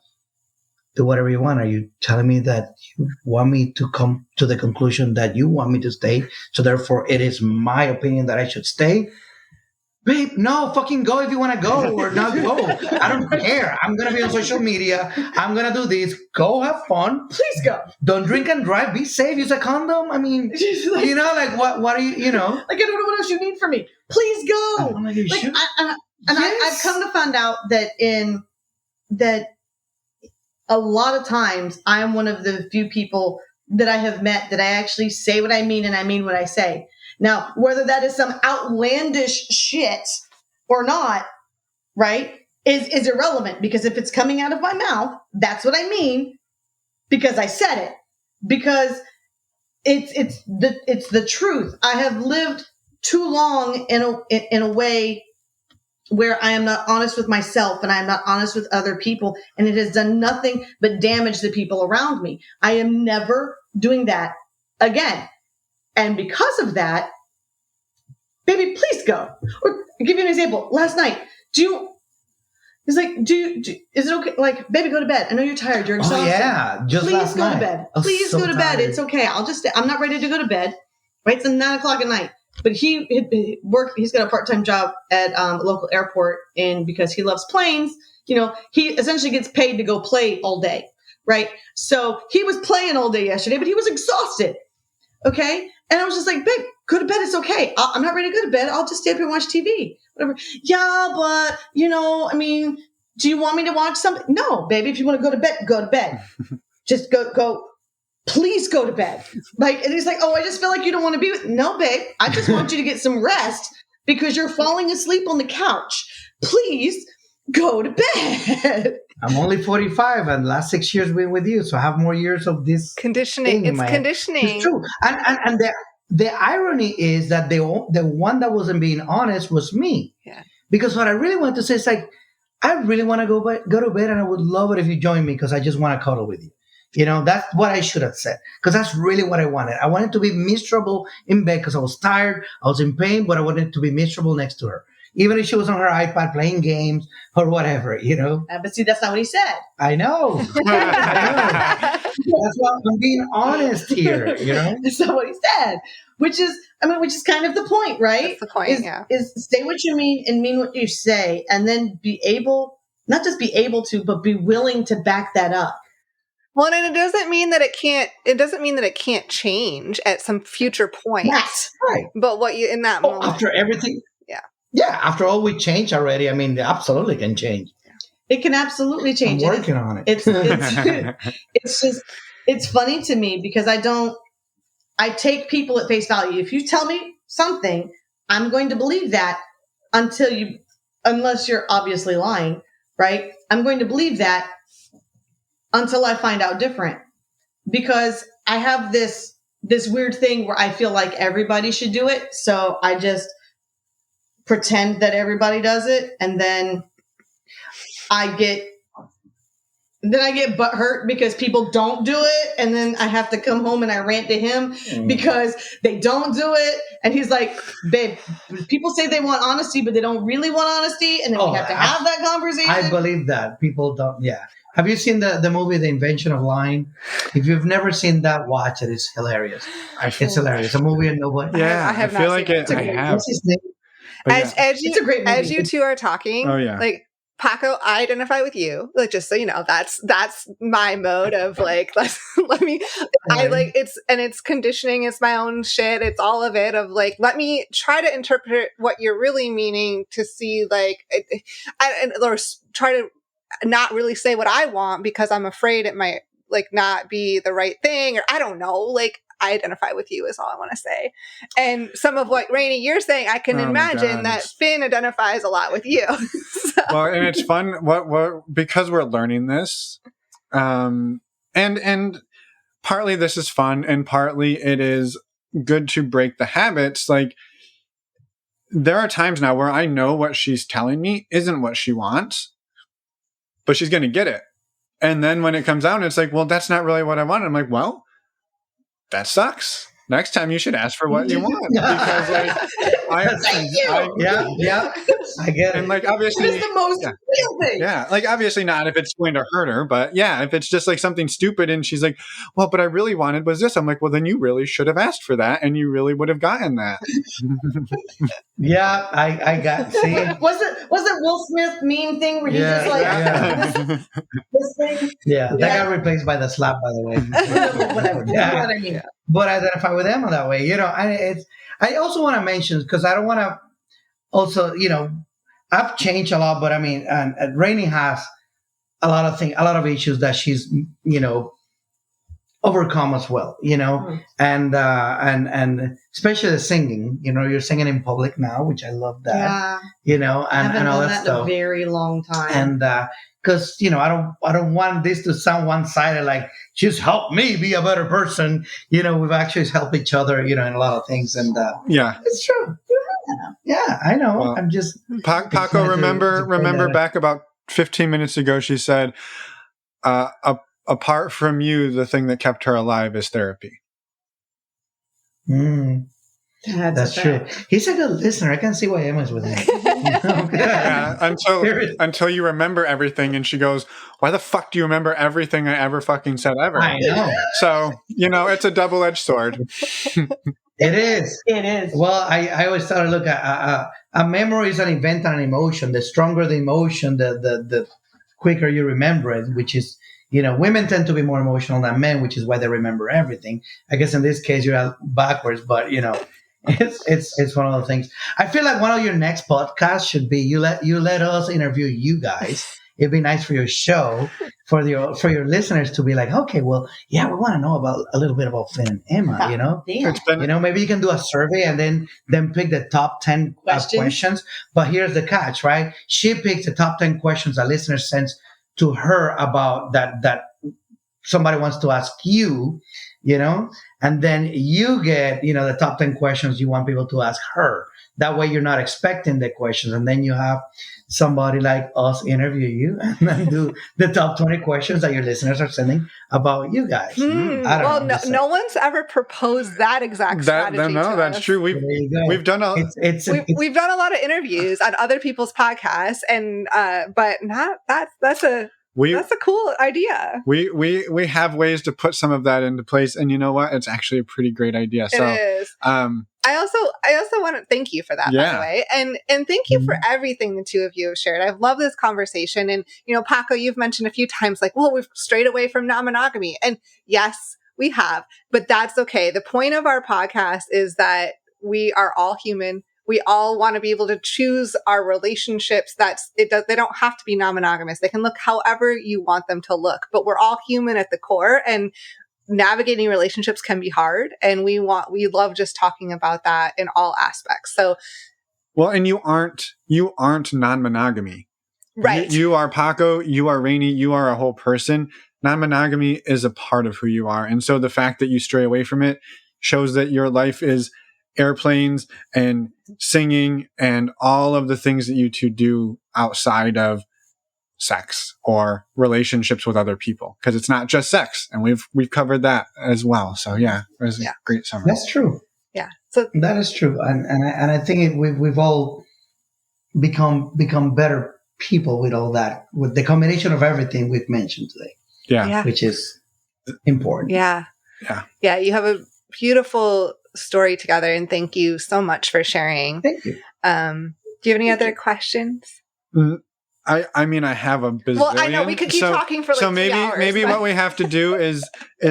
A: Do whatever you want. Are you telling me that you want me to come to the conclusion that you want me to stay? So therefore, it is my opinion that I should stay? Babe, no, fucking go if you want to go or not go. I don't care. I'm going to be on social media. I'm going to do this. Go have fun.
F: Please go.
A: Don't drink and drive. Be safe. Use a condom. I mean, like, what are you,
F: Like, I don't know what else you need from me. Please go.
A: I'm like, you should.
F: I've come to find out that a lot of times I'm one of the few people that I have met that I actually say what I mean and I mean what I say. Now, whether that is some outlandish shit or not, right, is irrelevant, because if it's coming out of my mouth, that's what I mean, because I said it, because it's the truth. I have lived too long in a way where I am not honest with myself and I'm not honest with other people. And it has done nothing but damage the people around me. I am never doing that again. And because of that, baby, please go. Or I'll give you an example. Last night, is it okay? Like, baby, go to bed. I know you're tired. You're exhausted.
A: Oh, yeah. Just
F: please
A: last
F: go
A: night.
F: to bed.
A: I was
F: Please
A: so
F: go to bed.
A: tired.
F: It's okay. I'm not ready to go to bed. Right? It's 9:00 at night. But he he's got a part-time job at a local airport, and because he loves planes, he essentially gets paid to go play all day. Right? So he was playing all day yesterday, but he was exhausted. Okay? And I was just like, babe, go to bed. It's okay. I'm not ready to go to bed. I'll just stay up here and watch TV. Whatever. Yeah, but, do you want me to watch something? No, baby. If you want to go to bed, go to bed. Just go. Please go to bed. And he's like, oh, I just feel like you don't want to be with. No, babe. I just want you to get some rest because you're falling asleep on the couch. Please go to bed.
A: I'm only 45 and last 6 years been with you. So I have more years of this
B: Conditioning. It's conditioning.
A: It's true. And the irony is that the one that wasn't being honest was me.
B: Yeah.
A: Because what I really want to say is like, I really want to go to bed and I would love it if you join me because I just want to cuddle with you. That's what I should have said because that's really what I wanted. I wanted to be miserable in bed because I was tired. I was in pain, but I wanted to be miserable next to her. Even if she was on her iPad playing games or whatever,
F: But see, that's not what he said.
A: I know. That's why I'm being honest here,
F: That's not what he said. Which is kind of the point, right?
B: That's the point,
F: Is say what you mean and mean what you say, and then be able, not just be able to, but be willing to back that up.
B: Well, and it doesn't mean that it can't. It doesn't mean that it can't change at some future point.
F: That's
A: right.
B: But what you in that moment
A: after everything,
F: yeah.
A: After all we changed already, I mean, it absolutely can change.
F: It can absolutely change.
A: I'm working on it.
F: It's funny to me because I take people at face value. If you tell me something, I'm going to believe that unless you're obviously lying, right? I'm going to believe that until I find out different, because I have this weird thing where I feel like everybody should do it. So I just pretend that everybody does it. And then I get butthurt because people don't do it. And then I have to come home and I rant to him because they don't do it. And he's like, babe, people say they want honesty, but they don't really want honesty. And then we have to have that conversation.
A: I believe that people don't. Yeah. Have you seen the movie, The Invention of Lying? If you've never seen that, watch it. It's hilarious. It's hilarious. A movie and nobody.
B: Yeah, I
C: feel like it. I have.
A: What's his name?
F: It's a great movie.
B: As you two are talking, like, Paco, I identify with you. Like, just so you know, that's my mode of like, let me. I like it's conditioning. It's my own shit. It's all of it. Of like, let me try to interpret what you're really meaning to see, like, or try to not really say what I want because I'm afraid it might like not be the right thing, or I don't know. Like, I identify with you is all I want to say. And some of what Rainy you're saying, I can imagine that Finn identifies a lot with you. So.
C: Well, and it's fun because we're learning this, and partly this is fun, and partly it is good to break the habits. Like, there are times now where I know what she's telling me isn't what she wants, but she's going to get it. And then when it comes out, it's like, well, that's not really what I want. I'm like, well, that sucks. Next time you should ask for what you want. Because
A: I get it.
C: And like, obviously,
F: it's the most real thing.
C: Yeah, like, obviously not if it's going to hurt her, but yeah, if it's just like something stupid and she's like, well, but I really wanted was this. I'm like, well, then you really should have asked for that and you really would have gotten that.
A: Yeah, I got. See,
F: was it Will Smith meme thing where he's just like this thing?
A: Yeah, that got replaced by the slap, by the way.
F: Whatever.
A: Yeah.
F: You know what I mean?
A: But I identify with Emma that way. I also want to mention, because I don't want to also, I've changed a lot, but I mean, and Rainy has a lot of issues that she's, overcome as well, and especially the singing, you're singing in public now, which I love that, and all that stuff.
F: In a very long time.
A: And, because I don't want this to sound one-sided. Like, she's helped me be a better person. We've actually helped each other. In a lot of things. And
C: yeah,
A: it's true. Yeah, I know.
C: Well,
A: I'm just
C: Paco, remember back about 15 minutes ago, she said, apart from you, the thing that kept her alive is therapy.
A: That's true. He's a good listener. I can see why Emma's with him.
C: Yeah, until you remember everything, and she goes, "Why the fuck do you remember everything I ever fucking said ever?"
A: I know.
C: So it's a double-edged sword.
A: It is.
F: It is.
A: Well, I always thought, look, a memory is an event and an emotion. The stronger the emotion, the quicker you remember it, which is, women tend to be more emotional than men, which is why they remember everything. I guess in this case, you're backwards, but, it's one of the things. I feel like one of your next podcasts should be you let us interview you guys. It'd be nice for your show, for your listeners to be like, okay, well, yeah, we want to know a little bit about Finn and Emma, maybe you can do a survey and then pick the top 10 questions. But here's the catch, right? She picks the top 10 questions that listeners sends to her about that somebody wants to ask you, and then you get, the top 10 questions you want people to ask her. That way you're not expecting the questions. And then you have somebody like us interview you and then do the top 20 questions that your listeners are sending about you guys.
B: No one's ever proposed that exact strategy. No,
C: that's true. We've done
B: we've done a lot of interviews on other people's podcasts, and but not that's a cool idea.
C: We have ways to put some of that into place, and you know what? It's actually a pretty great idea. So,
B: it is. I also want to thank you for that, by the way, and thank you for everything the two of you have shared. I've loved this conversation, and Paco, you've mentioned a few times, like, well, we've strayed away from non-monogamy, and yes, we have, but that's okay. The point of our podcast is that we are all human. We all want to be able to choose our relationships. They don't have to be non-monogamous. They can look however you want them to look, but we're all human at the core, and navigating relationships can be hard. And we love just talking about that in all aspects. So,
C: well, and you aren't non-monogamy,
B: right?
C: You are Paco, you are Rainy, you are a whole person. Non-monogamy is a part of who you are. And so the fact that you stray away from it shows that your life is airplanes and singing and all of the things that you two do outside of sex or relationships with other people, because it's not just sex, and we've covered that as well. So it was a great summary.
A: That's true.
B: Yeah, so
A: that is true, and I think we've all become better people with all that, with the combination of everything we've mentioned today.
B: Yeah.
A: Which is important.
B: Yeah. You have a beautiful story together, and thank you so much for sharing.
A: Thank you.
B: Do you have any other questions?
C: I mean, I have a bazillion.
B: Well, I know we could keep talking for like 3 hours.
C: Maybe what we have to do is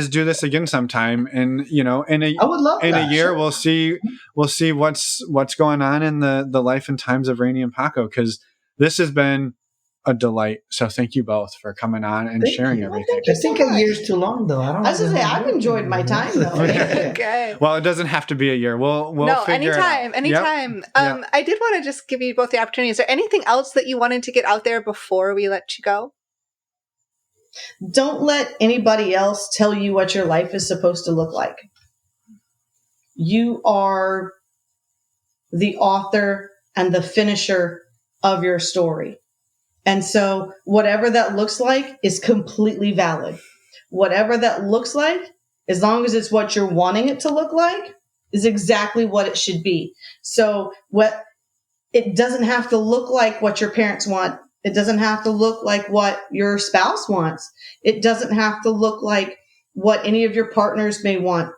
C: do this again sometime, and
A: I would love
C: in
A: that.
C: a year
A: Sure.
C: we'll see what's going on in the life and times of Rainy and Paco, because this has been a delight. So thank you both for coming on and sharing everything.
A: I think a year's too long, though. I was
F: going to say, I've enjoyed my time, though.
B: Okay.
C: Well, it doesn't have to be a year. We'll figure
B: anytime.
C: Yep.
B: I did want to just give you both the opportunity. Is there anything else that you wanted to get out there before we let you go?
F: Don't let anybody else tell you what your life is supposed to look like. You are the author and the finisher of your story. And so whatever that looks like is completely valid. Whatever that looks like, as long as it's what you're wanting it to look like, is exactly what it should be. So it doesn't have to look like what your parents want. It doesn't have to look like what your spouse wants. It doesn't have to look like what any of your partners may want.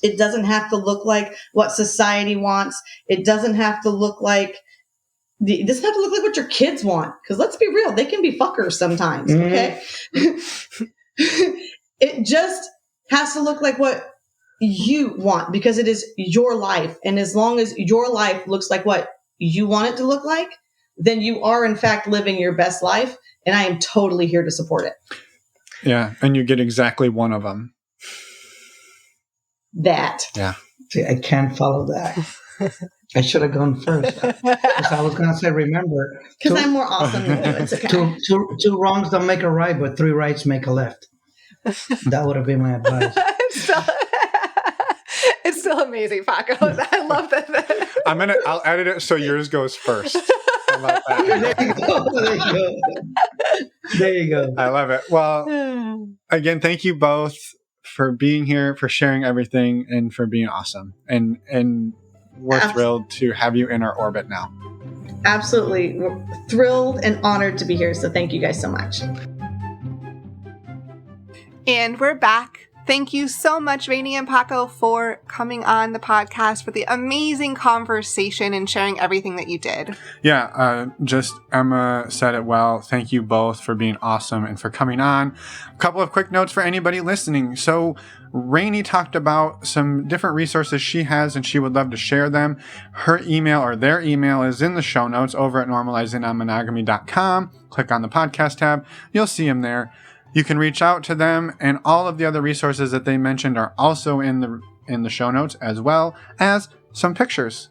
F: It doesn't have to look like what society wants. It doesn't have to look like It doesn't have to look like what your kids want, because let's be real, they can be fuckers sometimes, okay? It just has to look like what you want, because it is your life. And as long as your life looks like what you want it to look like, then you are, in fact, living your best life. And I am totally here to support it.
C: Yeah, and you get exactly one of them.
F: That.
C: Yeah.
A: See, I can't follow that. I should have gone first. Because I was going to say, remember.
F: Because I'm more awesome than you. It's okay.
A: Two wrongs don't make a right, but 3 rights make a left. That would have been my advice.
B: It's still amazing, Paco. I love that.
C: I'll edit it so yours goes first. How about that?
A: There you go. There you go. There you go.
C: I love it. Well, again, thank you both for being here, for sharing everything, and for being awesome. And we're thrilled to have you in our orbit now.
F: Absolutely. We're thrilled and honored to be here. So thank you guys so much.
B: And we're back. Thank you so much, Rainy and Paco, for coming on the podcast, for the amazing conversation and sharing everything that you did.
C: Yeah, just Emma said it well. Thank you both for being awesome and for coming on. A couple of quick notes for anybody listening. So Rainy talked about some different resources she has, and she would love to share them. Her email or their email is in the show notes over at normalizingnonmonogamy.com. Click on the podcast tab. You'll see them there. You can reach out to them, and all of the other resources that they mentioned are also in the show notes, as well as some pictures.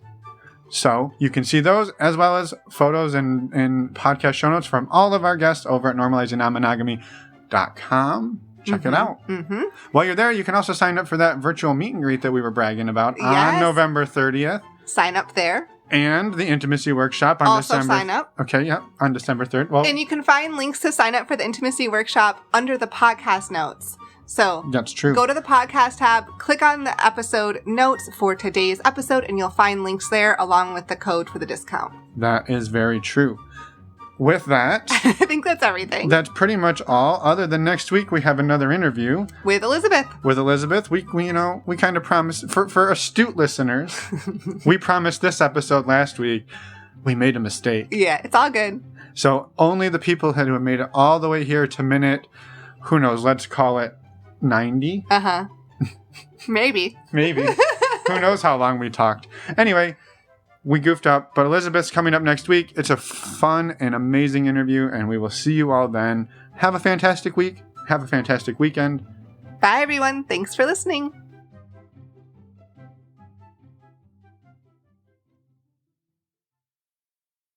C: So you can see those, as well as photos and podcast show notes from all of our guests over at normalizingnonmonogamy.com. Check it out.
B: Mm-hmm.
C: While you're there, you can also sign up for that virtual meet and greet that we were bragging about
B: Yes.
C: on November 30th.
B: Sign up there.
C: And the intimacy workshop on
B: Also
C: December.
B: sign up.
C: Okay, yeah, on December 3rd. Well,
B: And you can find links to sign up for the intimacy workshop under the podcast notes. So
C: that's true.
B: go to the podcast tab, click on the episode notes for today's episode, and you'll find links there along with the code for the discount.
C: That is very true. With that,
B: I think that's everything.
C: that's pretty much all. Other than next week, we have another interview
B: With Elizabeth.
C: with Elizabeth. We kind of promised for astute listeners. We promised this episode last week. We made a mistake.
B: Yeah, it's all good.
C: So only the people who have made it all the way here to minute, who knows, let's call it 90.
B: Uh-huh. Maybe.
C: Maybe. Who knows how long we talked. Anyway, we goofed up, but Elizabeth's coming up next week. It's a fun and amazing interview, and we will see you all then. Have a fantastic week. Have a fantastic weekend.
B: Bye, everyone. Thanks for listening.